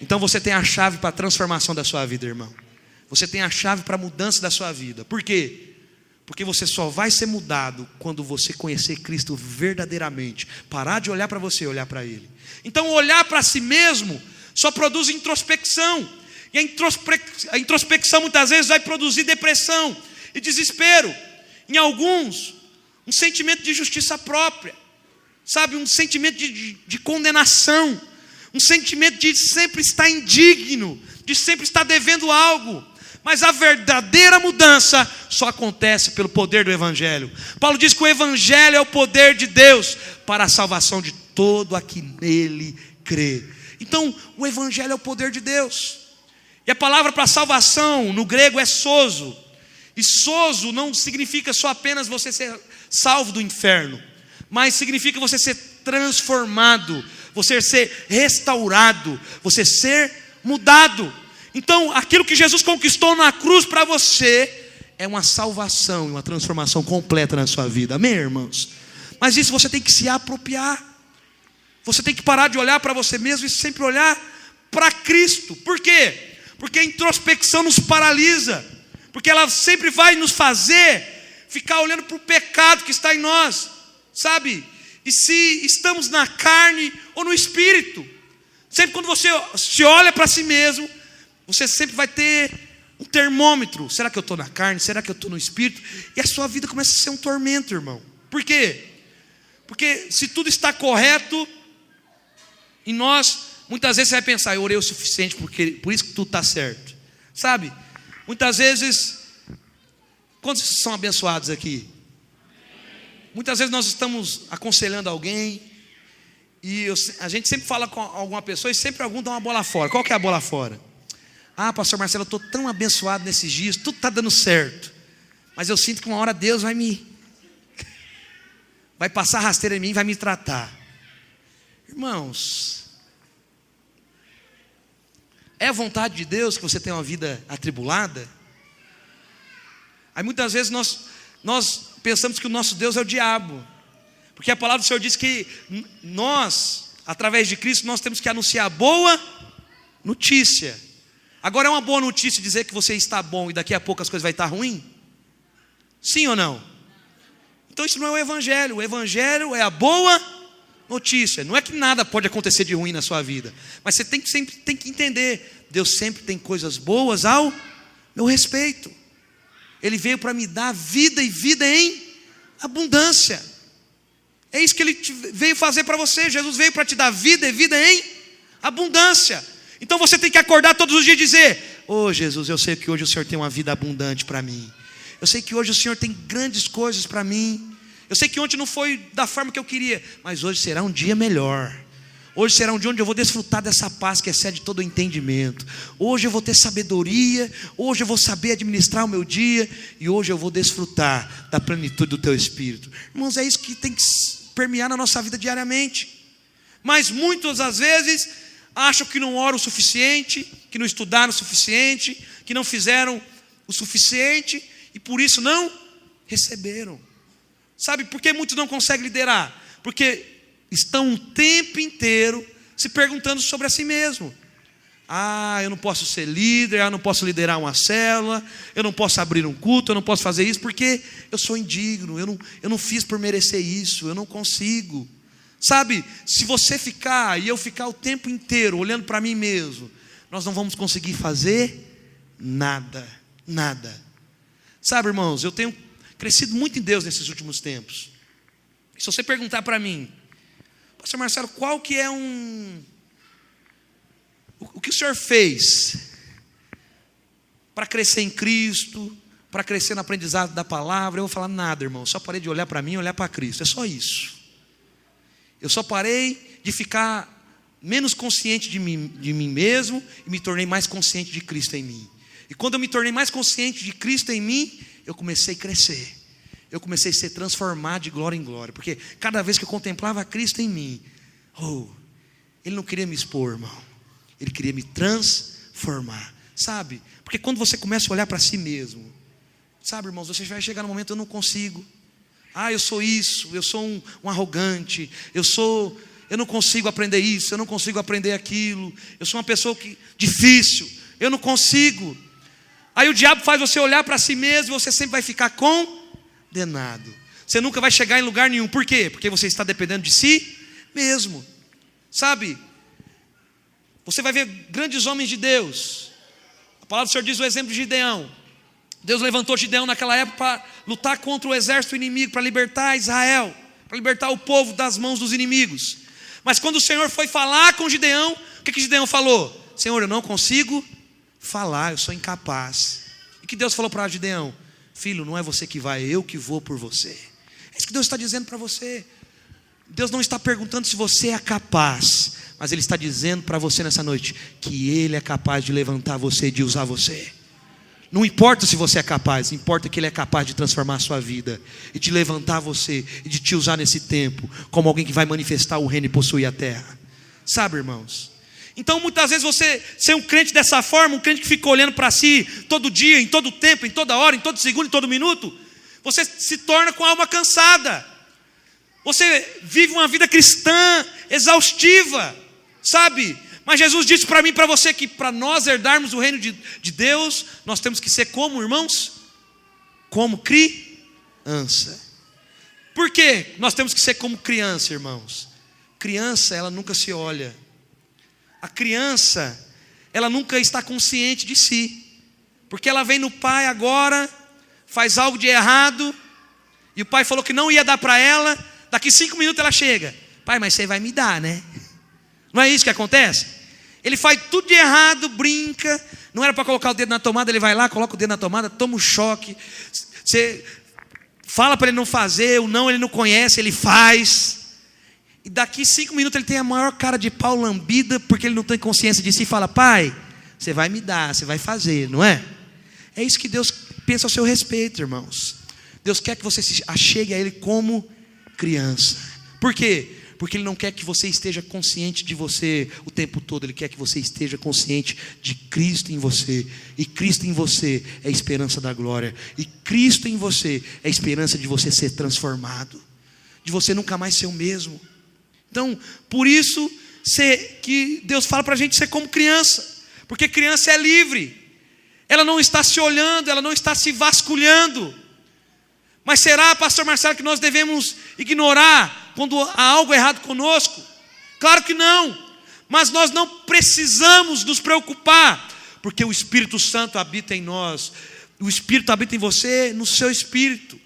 Então você tem a chave para a transformação da sua vida, irmão. Você tem a chave para a mudança da sua vida. Por quê? Porque você só vai ser mudado quando você conhecer Cristo verdadeiramente. Parar de olhar para você e olhar para Ele. Então olhar para si mesmo só produz introspecção. E a introspecção muitas vezes vai produzir depressão e desespero. Em alguns, um sentimento de justiça própria. sabe, um sentimento de condenação, um sentimento de sempre estar indigno, de sempre estar devendo algo. Mas a verdadeira mudança só acontece pelo poder do Evangelho. Paulo diz que o Evangelho é o poder de Deus para a salvação de todo a que nele crê. Então, o Evangelho é o poder de Deus. E a palavra para salvação no grego é sozo. E sozo não significa só apenas você ser salvo do inferno, mas significa você ser transformado, você ser restaurado, você ser mudado. Então, aquilo que Jesus conquistou na cruz para você é uma salvação e uma transformação completa na sua vida. Amém, irmãos? Mas isso você tem que se apropriar. Você tem que parar de olhar para você mesmo e sempre olhar para Cristo. Por quê? Porque a introspecção nos paralisa. Porque ela sempre vai nos fazer ficar olhando para o pecado que está em nós, sabe? E se estamos na carne ou no espírito. Sempre quando você se olha para si mesmo, você sempre vai ter um termômetro. Será que eu estou na carne? Será que eu estou no espírito? E a sua vida começa a ser um tormento, irmão. Por quê? Porque se tudo está correto em nós, muitas vezes você vai pensar, eu orei o suficiente, por isso que tudo está certo. Sabe? Muitas vezes, quantos são abençoados aqui? Muitas vezes nós estamos aconselhando alguém, e a gente sempre fala com alguma pessoa, e sempre algum dá uma bola fora. Qual que é a bola fora? Ah, pastor Marcelo, eu estou tão abençoado nesses dias, tudo está dando certo, mas eu sinto que uma hora Deus vai passar rasteira em mim e vai me tratar. Irmãos, é a vontade de Deus que você tenha uma vida atribulada? Aí muitas vezes nós pensamos que o nosso Deus é o diabo, porque a palavra do Senhor diz que nós, através de Cristo, nós temos que anunciar a boa notícia. Agora, é uma boa notícia dizer que você está bom e daqui a pouco as coisas vão estar ruim? Sim ou não? Então isso não é o Evangelho. O Evangelho é a boa notícia. Não é que nada pode acontecer de ruim na sua vida, mas você sempre tem que entender, Deus sempre tem coisas boas ao meu respeito. Ele veio para me dar vida e vida em abundância. É isso que Ele veio fazer para você. Jesus veio para te dar vida e vida em abundância. Então você tem que acordar todos os dias e dizer, Jesus, eu sei que hoje o Senhor tem uma vida abundante para mim. Eu sei que hoje o Senhor tem grandes coisas para mim. Eu sei que ontem não foi da forma que eu queria, mas hoje será um dia melhor. Hoje será um dia onde eu vou desfrutar dessa paz que excede todo o entendimento. Hoje eu vou ter sabedoria. Hoje eu vou saber administrar o meu dia. E hoje eu vou desfrutar da plenitude do Teu Espírito. Irmãos, é isso que tem que permear na nossa vida diariamente. Mas muitas das vezes acham que não oram o suficiente, que não estudaram o suficiente, que não fizeram o suficiente e por isso não receberam. Sabe por que muitos não conseguem liderar? Porque estão o tempo inteiro se perguntando sobre a si mesmo. Eu não posso ser líder, eu não posso liderar uma célula, eu não posso abrir um culto, eu não posso fazer isso porque eu sou indigno, eu não fiz por merecer isso, eu não consigo. Sabe, se você ficar e eu ficar o tempo inteiro olhando para mim mesmo, nós não vamos conseguir fazer nada. Sabe, irmãos, eu tenho crescido muito em Deus nesses últimos tempos. Se você perguntar para mim, pastor Marcelo, qual que é o que o senhor fez para crescer em Cristo, para crescer no aprendizado da palavra? Eu vou falar nada, irmão, só parei de olhar para mim e olhar para Cristo, é só isso. Eu só parei de ficar menos consciente de mim mesmo e me tornei mais consciente de Cristo em mim. E quando eu me tornei mais consciente de Cristo em mim, eu comecei a crescer. Eu comecei a ser transformado de glória em glória. Porque cada vez que eu contemplava Cristo em mim, Ele não queria me expor, irmão. Ele queria me transformar. Sabe? Porque quando você começa a olhar para si mesmo, sabe, irmãos, você vai chegar no momento, eu não consigo. Eu sou isso, eu sou um arrogante, eu não consigo aprender isso, eu não consigo aprender aquilo, eu sou uma pessoa difícil, eu não consigo. Aí o diabo faz você olhar para si mesmo e você sempre vai ficar condenado. Você nunca vai chegar em lugar nenhum. Por quê? Porque você está dependendo de si mesmo. Sabe? Você vai ver grandes homens de Deus. A palavra do Senhor diz o exemplo de Gideão. Deus levantou Gideão naquela época para lutar contra o exército inimigo, para libertar Israel, para libertar o povo das mãos dos inimigos. Mas quando o Senhor foi falar com Gideão, o que Gideão falou? Senhor, eu não consigo falar, eu sou incapaz. E que Deus falou para Gideão? Filho, não é você que vai, eu que vou por você. É isso que Deus está dizendo para você. Deus não está perguntando se você é capaz, mas Ele está dizendo para você nessa noite que Ele é capaz de levantar você e de usar você. Não importa se você é capaz, importa que Ele é capaz de transformar a sua vida e de levantar você e de te usar nesse tempo como alguém que vai manifestar o reino e possuir a terra. Sabe, irmãos? Então muitas vezes você ser um crente dessa forma, um crente que fica olhando para si todo dia, em todo tempo, em toda hora, em todo segundo, em todo minuto, você se torna com a alma cansada. Você vive uma vida cristã exaustiva, sabe? Mas Jesus disse para mim e para você que para nós herdarmos o reino de Deus, nós temos que ser como, irmãos? Como criança. Por quê? Nós temos que ser como criança, irmãos. Criança, ela nunca se olha. A criança, ela nunca está consciente de si. Porque ela vem no pai agora, faz algo de errado, e o pai falou que não ia dar para ela, daqui 5 minutos ela chega. Pai, mas você vai me dar, né? Não é isso que acontece? Ele faz tudo de errado, brinca. Não era para colocar o dedo na tomada, ele vai lá, coloca o dedo na tomada, toma um choque. Você fala para ele não fazer, o não ele não conhece, ele faz. E daqui 5 minutos ele tem a maior cara de pau lambida, porque ele não tem consciência de si e fala: pai, você vai me dar, você vai fazer, não é? É isso que Deus pensa ao seu respeito, irmãos. Deus quer que você se achegue a Ele como criança. Por quê? Porque Ele não quer que você esteja consciente de você o tempo todo. Ele quer que você esteja consciente de Cristo em você. E Cristo em você é a esperança da glória. E Cristo em você é a esperança de você ser transformado, de você nunca mais ser o mesmo. Então, por isso que Deus fala para a gente ser como criança. Porque criança é livre. Ela não está se olhando, ela não está se vasculhando. Mas será, pastor Marcelo, que nós devemos ignorar quando há algo errado conosco? Claro que não. Mas nós não precisamos nos preocupar, porque o Espírito Santo habita em nós. O Espírito habita em você, no seu espírito.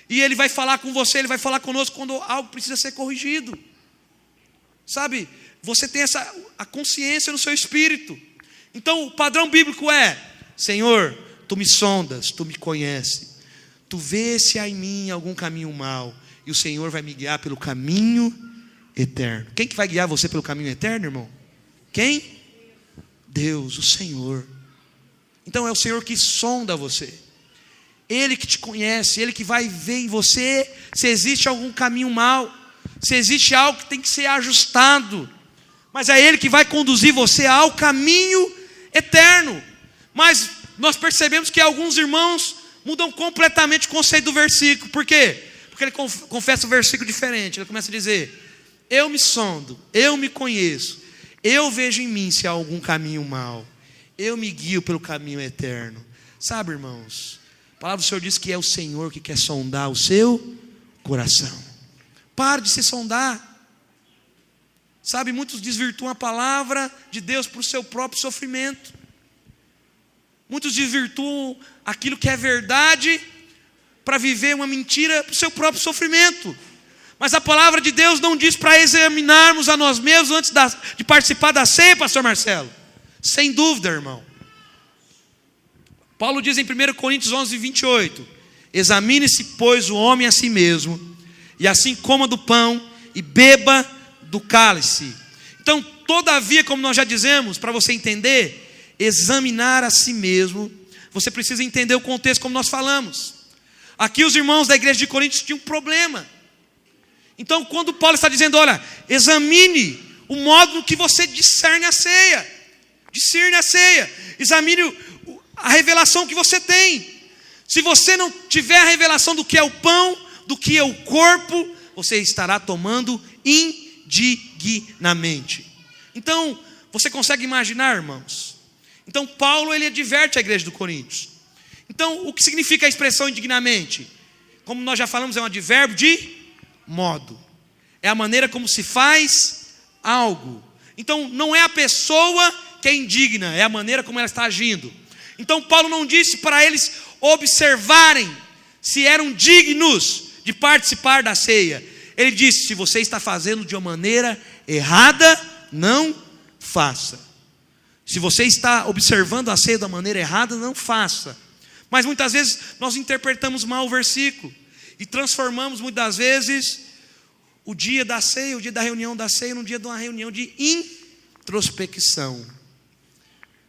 E Ele vai falar com você, Ele vai falar conosco quando algo precisa ser corrigido. Sabe, você tem a consciência no seu espírito. Então o padrão bíblico é: Senhor, Tu me sondas, Tu me conheces. Tu vê se há em mim algum caminho mau, e o Senhor vai me guiar pelo caminho eterno. Quem que vai guiar você pelo caminho eterno, irmão? Quem? Deus, o Senhor. Então é o Senhor que sonda você. Ele que te conhece, Ele que vai ver em você se existe algum caminho mau, se existe algo que tem que ser ajustado. Mas é Ele que vai conduzir você ao caminho eterno. Mas nós percebemos que alguns irmãos mudam completamente o conceito do versículo. Por quê? Porque ele confessa o versículo diferente. Ele começa a dizer: eu me sondo, eu me conheço, eu vejo em mim se há algum caminho mau, eu me guio pelo caminho eterno. Sabe, irmãos, a palavra do Senhor diz que é o Senhor que quer sondar o seu coração. Pare de se sondar. Sabe, muitos desvirtuam a palavra de Deus para o seu próprio sofrimento. Muitos desvirtuam aquilo que é verdade para viver uma mentira para o seu próprio sofrimento. Mas a palavra de Deus não diz para examinarmos a nós mesmos antes de participar da ceia, pastor Marcelo. Sem dúvida, irmão. Paulo diz em 1 Coríntios 11, 28: examine-se, pois, o homem a si mesmo, e assim coma do pão e beba do cálice. Então, todavia, como nós já dizemos, para você entender examinar a si mesmo, você precisa entender o contexto como nós falamos. Aqui os irmãos da igreja de Coríntios tinham um problema. Então quando Paulo está dizendo: olha, examine o modo que você discerne a ceia, examine a revelação que você tem. Se você não tiver a revelação do que é o pão, do que é o corpo, você estará tomando indignamente. Então você consegue imaginar, irmãos? Então Paulo, ele adverte a igreja do Coríntios. Então o que significa a expressão indignamente? Como nós já falamos, é um advérbio de modo. É a maneira como se faz algo. Então não é a pessoa que é indigna, é a maneira como ela está agindo. Então Paulo não disse para eles observarem se eram dignos de participar da ceia. Ele disse: se você está fazendo de uma maneira errada, não faça. Se você está observando a ceia da maneira errada, não faça. Mas muitas vezes nós interpretamos mal o versículo e transformamos muitas vezes o dia da ceia, o dia da reunião da ceia, num dia de uma reunião de introspecção.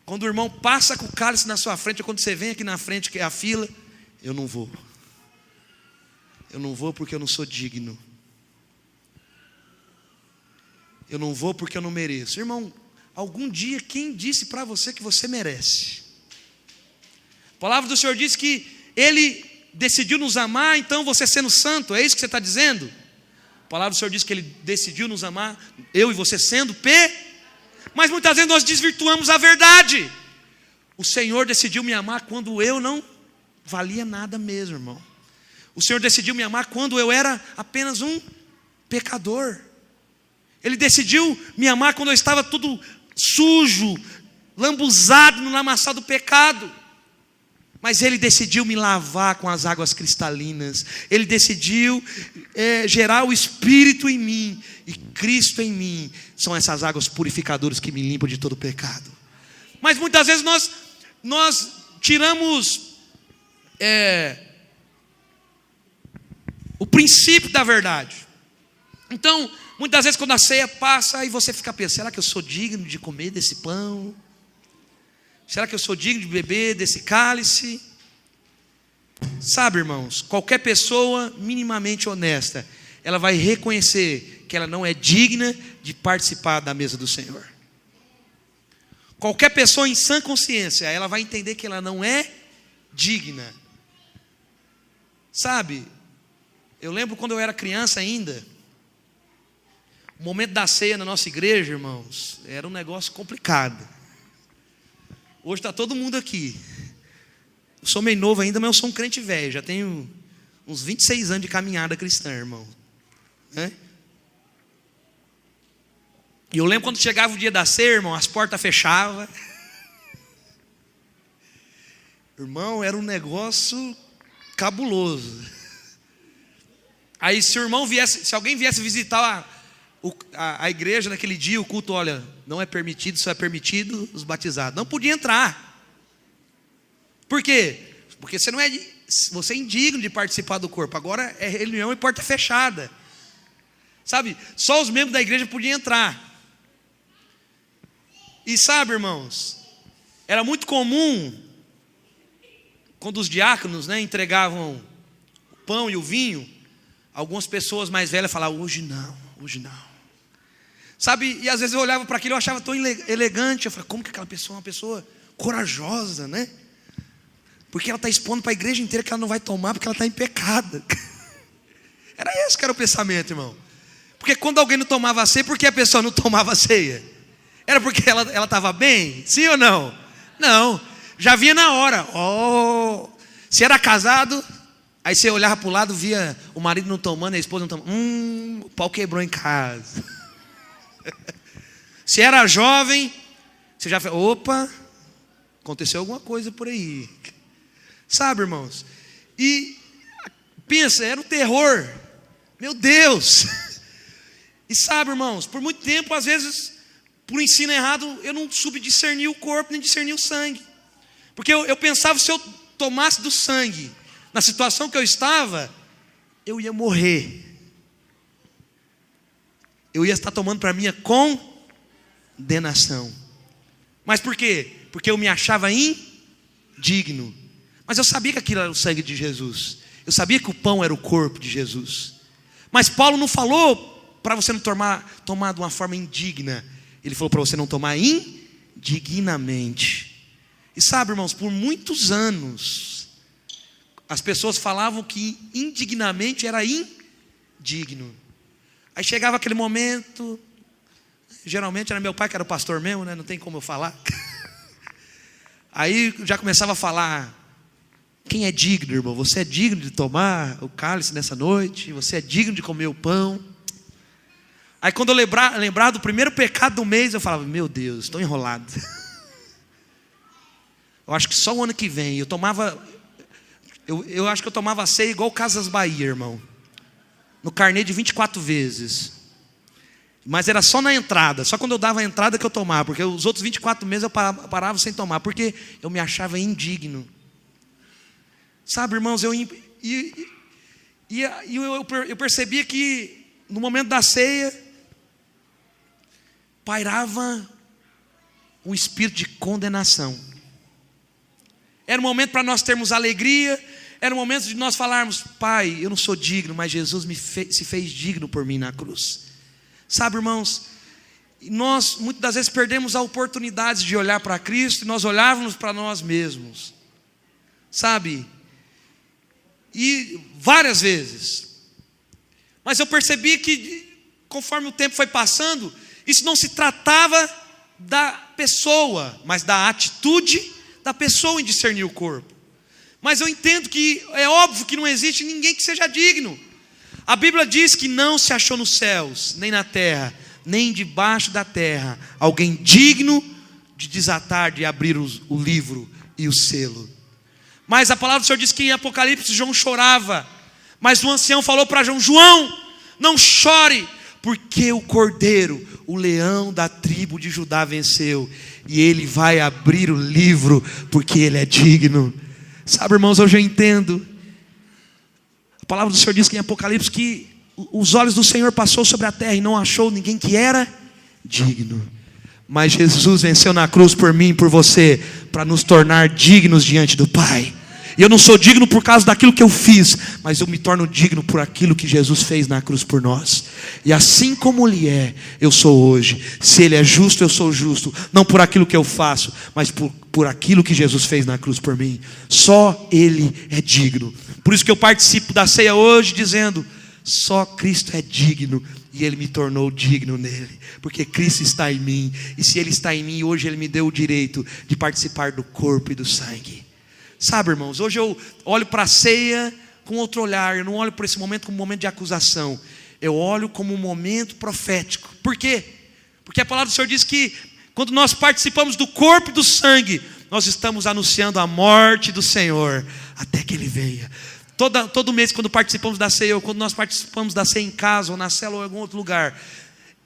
Quando o irmão passa com o cálice na sua frente, ou quando você vem aqui na frente, que é a fila, eu não vou. Eu não vou porque eu não sou digno. Eu não vou porque eu não mereço. Irmão, algum dia quem disse para você que você merece? A palavra do Senhor diz que Ele decidiu nos amar, então você sendo santo, é isso que você está dizendo? A palavra do Senhor diz que Ele decidiu nos amar, eu e você sendo mas muitas vezes nós desvirtuamos a verdade. O Senhor decidiu me amar quando eu não valia nada mesmo, irmão. O Senhor decidiu me amar quando eu era apenas um pecador. Ele decidiu me amar quando eu estava tudo sujo, lambuzado no lamaçal do pecado. Mas Ele decidiu me lavar com as águas cristalinas. Ele decidiu gerar o Espírito em mim. E Cristo em mim. São essas águas purificadoras que me limpam de todo pecado. Mas muitas vezes nós tiramos o princípio da verdade. Então, muitas vezes quando a ceia passa, aí você fica pensando: será que eu sou digno de comer desse pão? Será que eu sou digno de beber desse cálice? Sabe, irmãos, qualquer pessoa minimamente honesta, ela vai reconhecer que ela não é digna de participar da mesa do Senhor. Qualquer pessoa em sã consciência, ela vai entender que ela não é digna. Sabe, eu lembro quando eu era criança ainda, o momento da ceia na nossa igreja, irmãos, era um negócio complicado. Hoje está todo mundo aqui. Eu sou meio novo ainda, mas eu sou um crente velho. Já tenho uns 26 anos de caminhada cristã, irmão. E eu lembro quando chegava o dia da ceia, irmão, as portas fechavam. Irmão, era um negócio cabuloso. Aí se alguém viesse visitar a igreja naquele dia, o culto, olha, não é permitido, só é permitido os batizados. Não podia entrar. Por quê? Porque você é indigno de participar do corpo. Agora é reunião e porta fechada. Sabe, só os membros da igreja podiam entrar. E sabe, irmãos, era muito comum, quando os diáconos entregavam o pão e o vinho, algumas pessoas mais velhas falavam: hoje não. Sabe, e às vezes eu olhava para aquilo e eu achava tão elegante. Eu falei: como que aquela pessoa é uma pessoa corajosa, né? Porque ela está expondo para a igreja inteira que ela não vai tomar porque ela está em pecado. Era esse que era o pensamento, irmão. Porque quando alguém não tomava a ceia, por que a pessoa não tomava a ceia? Era porque ela estava bem? Sim ou não? Não, já via na hora. Se era casado, aí você olhava para o lado, via o marido não tomando, a esposa não tomando. O pau quebrou em casa. Se era jovem, você já falou: opa, aconteceu alguma coisa por aí. Sabe, irmãos? E pensa, era um terror. Meu Deus. E sabe, irmãos, por muito tempo, às vezes, por ensino errado, eu não soube discernir o corpo, nem discernir o sangue. Porque eu pensava, se eu tomasse do sangue, na situação que eu estava, eu ia morrer. Eu ia estar tomando para minha condenação. Mas por quê? Porque eu me achava indigno. Mas eu sabia que aquilo era o sangue de Jesus. Eu sabia que o pão era o corpo de Jesus. Mas Paulo não falou para você não tomar de uma forma indigna. Ele falou para você não tomar indignamente. E sabe, irmãos, por muitos anos as pessoas falavam que indignamente era indigno. Aí chegava aquele momento, geralmente era meu pai que era o pastor mesmo, né? Não tem como eu falar. Aí já começava a falar: quem é digno, irmão? Você é digno de tomar o cálice nessa noite? Você é digno de comer o pão? Aí quando eu lembrar do primeiro pecado do mês, eu falava: meu Deus, estou enrolado. Eu acho que só o ano que vem eu acho que eu tomava ceia igual o Casas Bahia, irmão. no carnê de 24 vezes. Mas era só na entrada, só quando eu dava a entrada que eu tomava, porque os outros 24 meses eu parava sem tomar, porque eu me achava indigno. Sabe, irmãos, eu percebia que no momento da ceia pairava um espírito de condenação. Era um momento para nós termos alegria, era um momento de nós falarmos: Pai, eu não sou digno, mas Jesus se fez digno por mim na cruz. Sabe, irmãos, nós muitas das vezes perdemos a oportunidade de olhar para Cristo, e nós olhávamos para nós mesmos, sabe? E várias vezes. Mas eu percebi que conforme o tempo foi passando, isso não se tratava da pessoa, mas da atitude da pessoa em discernir o corpo. Mas eu entendo que é óbvio que não existe ninguém que seja digno. A Bíblia diz que não se achou nos céus, nem na terra, nem debaixo da terra, alguém digno de desatar, de abrir o livro e o selo. Mas a palavra do Senhor diz que em Apocalipse João chorava, mas o ancião falou para João: João, não chore, porque o Cordeiro, o leão da tribo de Judá venceu, e ele vai abrir o livro, porque ele é digno. Sabe, irmãos, hoje eu entendo. A palavra do Senhor diz que em Apocalipse que os olhos do Senhor passou sobre a terra e não achou ninguém que era digno. Mas Jesus venceu na cruz por mim e por você, para nos tornar dignos diante do Pai. E eu não sou digno por causa daquilo que eu fiz, mas eu me torno digno por aquilo que Jesus fez na cruz por nós. E assim como Ele é, eu sou hoje. Se Ele é justo, eu sou justo. Não por aquilo que eu faço, mas por aquilo que Jesus fez na cruz por mim. Só Ele é digno. Por isso que eu participo da ceia hoje dizendo: só Cristo é digno, e Ele me tornou digno nele, porque Cristo está em mim. E se Ele está em mim, hoje Ele me deu o direito de participar do corpo e do sangue. Sabe, irmãos, hoje eu olho para a ceia com outro olhar. Eu não olho para esse momento como um momento de acusação, eu olho como um momento profético. Por quê? Porque a palavra do Senhor diz que quando nós participamos do corpo e do sangue, nós estamos anunciando a morte do Senhor até que Ele venha. Todo mês, quando participamos da ceia, ou quando nós participamos da ceia em casa, ou na célula, ou em algum outro lugar,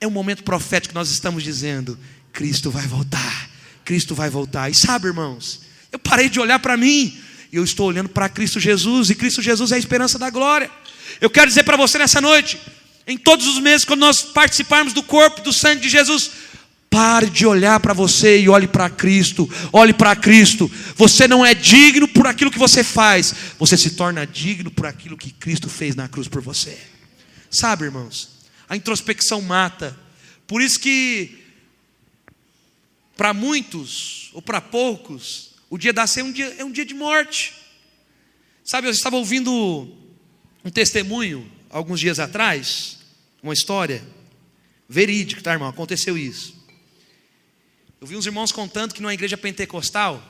é um momento profético que nós estamos dizendo: Cristo vai voltar, Cristo vai voltar. E sabe, irmãos, eu parei de olhar para mim, e eu estou olhando para Cristo Jesus, e Cristo Jesus é a esperança da glória. Eu quero dizer para você nessa noite, em todos os meses, quando nós participarmos do corpo e do sangue de Jesus, pare de olhar para você e olhe para Cristo. Olhe para Cristo. Você não é digno por aquilo que você faz, você se torna digno por aquilo que Cristo fez na cruz por você. Sabe, irmãos, a introspecção mata. Por isso que para muitos, ou para poucos, o dia da ceia é um dia de morte. Sabe, eu estava ouvindo um testemunho alguns dias atrás, uma história verídica, tá, irmão? Aconteceu isso. Eu vi uns irmãos contando que numa igreja pentecostal,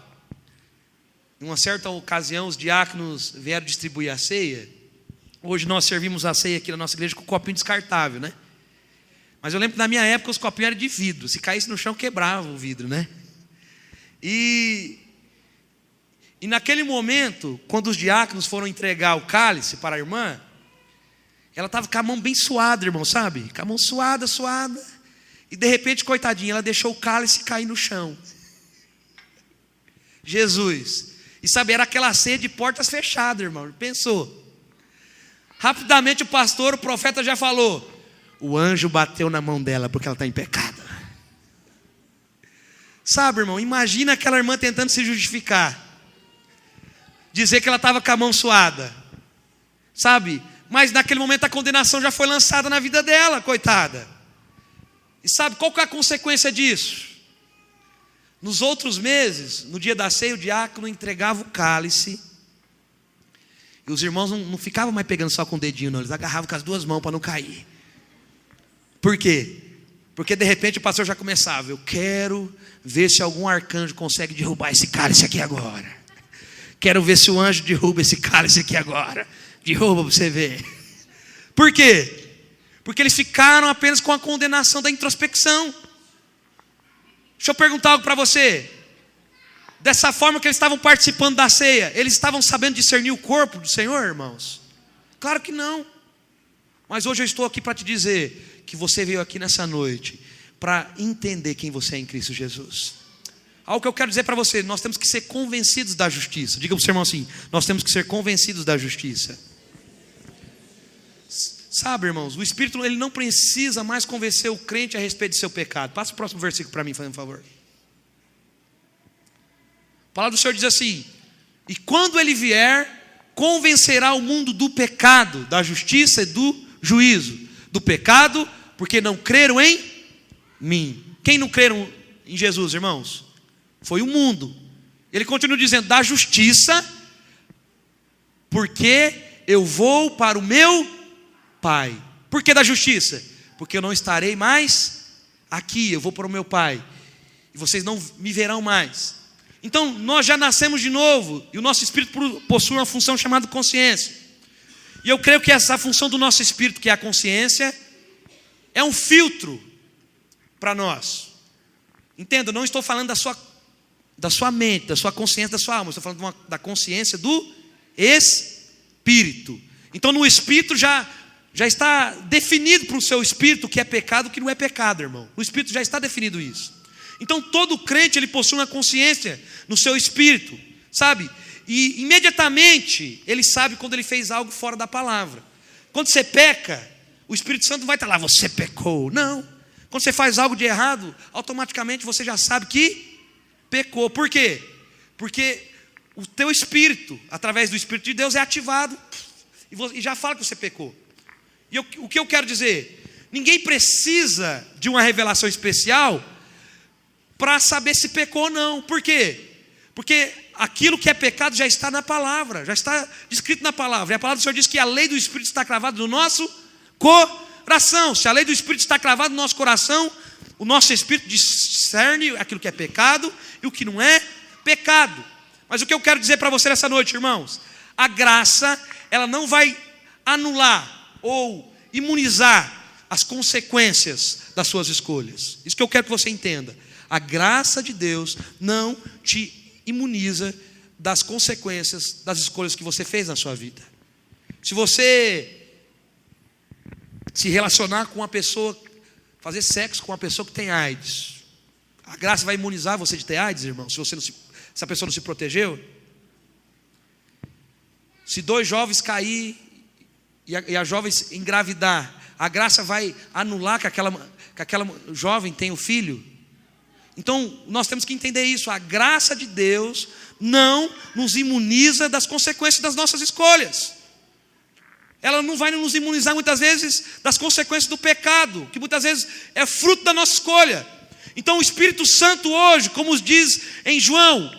em uma certa ocasião, os diáconos vieram distribuir a ceia. Hoje nós servimos a ceia aqui na nossa igreja com copinho descartável, né? Mas eu lembro que na minha época os copinhos eram de vidro. Se caísse no chão, quebrava o vidro, né? E naquele momento, quando os diáconos foram entregar o cálice para a irmã, ela estava com a mão bem suada, irmão, sabe? Com a mão suada. E de repente, coitadinha, ela deixou o cálice cair no chão. Jesus. E sabe, era aquela ceia de portas fechadas, irmão. Pensou. Rapidamente o pastor, o profeta já falou: o anjo bateu na mão dela porque ela está em pecado. Sabe, irmão, imagina aquela irmã tentando se justificar, dizer que ela estava com a mão suada. Sabe? Mas naquele momento a condenação já foi lançada na vida dela, coitada. E sabe qual que é a consequência disso? Nos outros meses, no dia da ceia, o diácono entregava o cálice, e os irmãos não ficavam mais pegando só com o dedinho, não. Eles agarravam com as duas mãos para não cair. Por quê? Porque de repente o pastor já começava: eu quero ver se algum arcanjo consegue derrubar esse cálice aqui agora. Quero ver se o anjo derruba esse cálice aqui agora. Derruba para você ver. Por quê? Porque eles ficaram apenas com a condenação da introspecção. Deixa eu perguntar algo para você. Dessa forma que eles estavam participando da ceia, eles estavam sabendo discernir o corpo do Senhor, irmãos? Claro que não. Mas hoje eu estou aqui para te dizer que você veio aqui nessa noite para entender quem você é em Cristo Jesus. Algo que eu quero dizer para você: nós temos que ser convencidos da justiça. Diga para o seu irmão assim: nós temos que ser convencidos da justiça. Sabe, irmãos, o Espírito ele não precisa mais convencer o crente a respeito de seu pecado. Passa o próximo versículo para mim, fazendo um favor. A palavra do Senhor diz assim: e quando ele vier, convencerá o mundo do pecado, da justiça e do juízo. Do pecado, porque não creram em mim. Quem não creram em Jesus, irmãos? Foi o mundo. Ele continua dizendo: da justiça, porque eu vou para o meu Pai. Por que da justiça? Porque eu não estarei mais aqui, eu vou para o meu Pai, e vocês não me verão mais. Então nós já nascemos de novo, e o nosso espírito possui uma função chamada consciência. E eu creio que essa função do nosso espírito, que é a consciência, é um filtro para nós. Entenda, eu não estou falando da sua mente, da sua consciência, da sua alma. Eu estou falando da consciência do Espírito. Então no Espírito já está definido para o seu espírito o que é pecado e o que não é pecado, irmão. No Espírito já está definido isso. Então todo crente ele possui uma consciência no seu espírito, sabe? E imediatamente ele sabe quando ele fez algo fora da palavra. Quando você peca, o Espírito Santo não vai estar lá: você pecou. Não. Quando você faz algo de errado, automaticamente você já sabe que pecou. Por quê? Porque o teu espírito, através do Espírito de Deus, é ativado e já fala que você pecou. E o que eu quero dizer? Ninguém precisa de uma revelação especial para saber se pecou ou não. Por quê? Porque aquilo que é pecado já está na palavra, já está descrito na palavra. E a palavra do Senhor diz que a lei do Espírito está cravada no nosso coração. Se a lei do Espírito está cravada no nosso coração, o nosso espírito discerne aquilo que é pecado e o que não é pecado. Mas o que eu quero dizer para você nessa noite, irmãos: a graça, ela não vai anular ou imunizar as consequências das suas escolhas. Isso que eu quero que você entenda. A graça de Deus não te imuniza das consequências das escolhas que você fez na sua vida. Se você se relacionar com uma pessoa, fazer sexo com uma pessoa que tem AIDS, a graça vai imunizar você de ter AIDS, irmão? Se a pessoa não se protegeu? Se dois jovens cair e a jovem engravidar, a graça vai anular que aquela jovem tenha o filho? Então nós temos que entender isso. A graça de Deus não nos imuniza das consequências das nossas escolhas. Ela não vai nos imunizar muitas vezes das consequências do pecado, que muitas vezes é fruto da nossa escolha. Então o Espírito Santo hoje, como diz em João,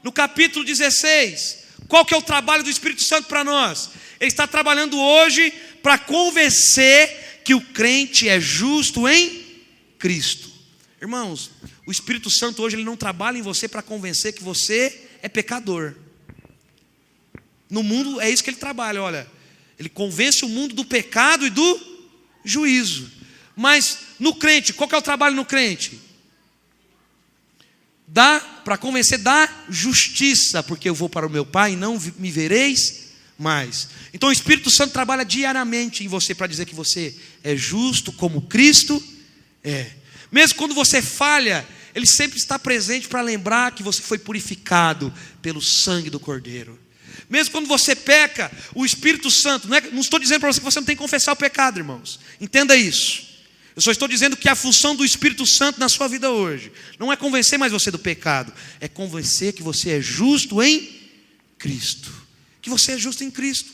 no capítulo 16, qual que é o trabalho do Espírito Santo para nós? Ele está trabalhando hoje para convencer que o crente é justo em Cristo. Irmãos, o Espírito Santo hoje ele não trabalha em você para convencer que você é pecador. No mundo é isso que ele trabalha, olha. Ele convence o mundo do pecado e do juízo. Mas no crente, qual que é o trabalho no crente? Para convencer da justiça, porque eu vou para o meu Pai e não me vereis mais. Então o Espírito Santo trabalha diariamente em você para dizer que você é justo como Cristo é. Mesmo quando você falha, Ele sempre está presente para lembrar que você foi purificado pelo sangue do Cordeiro. Mesmo quando você peca, o Espírito Santo, não estou dizendo para você que você não tem que confessar o pecado, irmãos. Entenda isso. Eu só estou dizendo que a função do Espírito Santo na sua vida hoje não é convencer mais você do pecado, é convencer que você é justo em Cristo. Que você é justo em Cristo.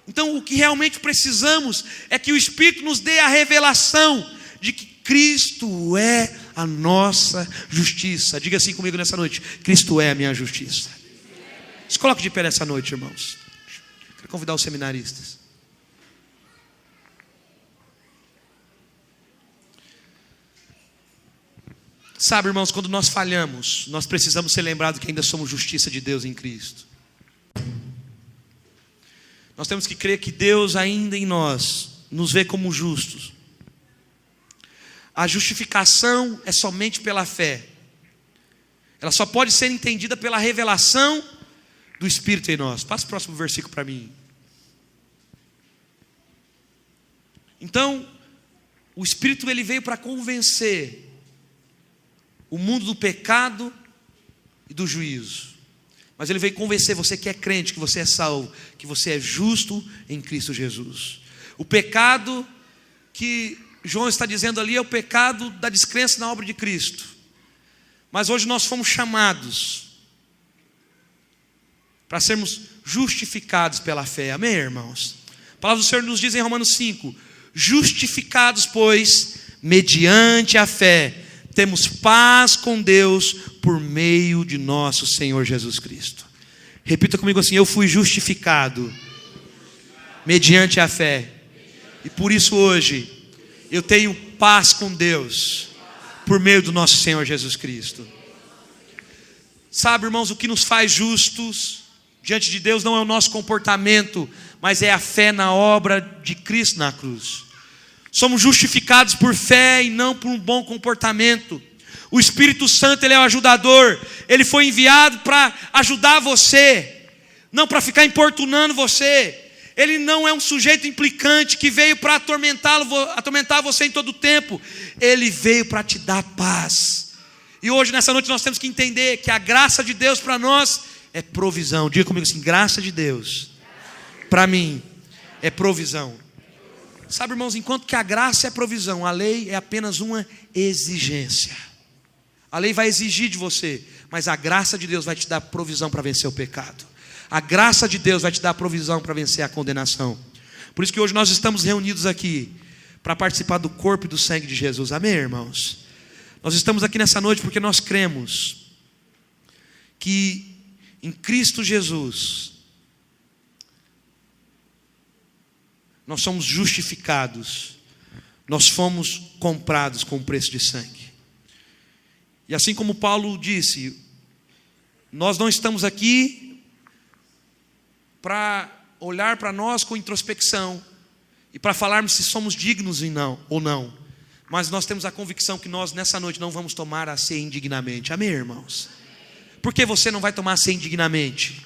Então o que realmente precisamos é que o Espírito nos dê a revelação de que Cristo é a nossa justiça. Diga assim comigo nessa noite: Cristo é a minha justiça. Se coloque de pé nessa noite, irmãos. Quero convidar os seminaristas. Sabe, irmãos, quando nós falhamos, nós precisamos ser lembrados que ainda somos justiça de Deus em Cristo. Nós temos que crer que Deus ainda em nós nos vê como justos. A justificação é somente pela fé. Ela só pode ser entendida pela revelação do Espírito em nós. Passa o próximo versículo para mim. Então, o Espírito ele veio para convencer o mundo do pecado e do juízo. Mas ele veio convencer você que é crente, que você é salvo, que você é justo em Cristo Jesus. O pecado que João está dizendo ali é o pecado da descrença na obra de Cristo. Mas hoje nós fomos chamados para sermos justificados pela fé. Amém, irmãos? A palavra do Senhor nos diz em Romanos 5: justificados, pois, mediante a fé, temos paz com Deus por meio de nosso Senhor Jesus Cristo. Repita comigo assim: eu fui justificado mediante a fé, e por isso hoje eu tenho paz com Deus por meio do nosso Senhor Jesus Cristo. Sabe, irmãos, o que nos faz justos diante de Deus não é o nosso comportamento, mas é a fé na obra de Cristo na cruz. Somos justificados por fé e não por um bom comportamento. O Espírito Santo, ele é o ajudador. Ele foi enviado para ajudar você, não para ficar importunando você. Ele não é um sujeito implicante que veio para atormentar você em todo o tempo. Ele veio para te dar paz. E hoje, nessa noite, nós temos que entender que a graça de Deus para nós é provisão. Diga comigo assim: graça de Deus para mim é provisão. Sabe, irmãos, enquanto que a graça é provisão, a lei é apenas uma exigência. A lei vai exigir de você, mas a graça de Deus vai te dar provisão para vencer o pecado. A graça de Deus vai te dar provisão para vencer a condenação. Por isso que hoje nós estamos reunidos aqui para participar do corpo e do sangue de Jesus. Amém, irmãos? Nós estamos aqui nessa noite porque nós cremos que em Cristo Jesus nós somos justificados, nós fomos comprados com o preço de sangue. E assim como Paulo disse, nós não estamos aqui para olhar para nós com introspecção e para falarmos se somos dignos ou não, mas nós temos a convicção que nós nessa noite não vamos tomar a ceia indignamente. Amém, irmãos? Por que você não vai tomar a ceia indignamente?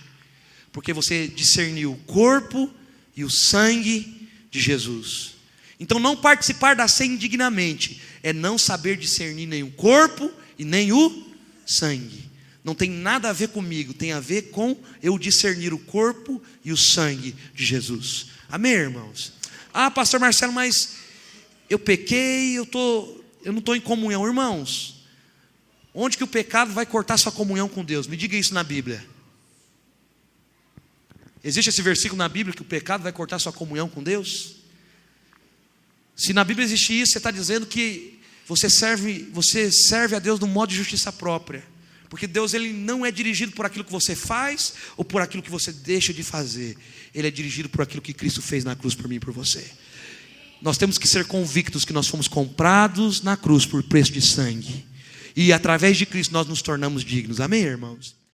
Porque você discerniu o corpo e o sangue de Jesus. Então não participar da ceia indignamente é não saber discernir nem o corpo e nem o sangue. Não tem nada a ver comigo, tem a ver com eu discernir o corpo e o sangue de Jesus. Amém, irmãos? Ah, pastor Marcelo, mas eu pequei, eu não estou em comunhão. Irmãos, onde que o pecado vai cortar sua comunhão com Deus? Me diga isso na Bíblia. Existe esse versículo na Bíblia que o pecado vai cortar sua comunhão com Deus? Se na Bíblia existe isso, você está dizendo que você serve a Deus no modo de justiça própria. Porque Deus ele não é dirigido por aquilo que você faz ou por aquilo que você deixa de fazer. Ele é dirigido por aquilo que Cristo fez na cruz por mim e por você. Nós temos que ser convictos que nós fomos comprados na cruz por preço de sangue. E através de Cristo nós nos tornamos dignos. Amém, irmãos?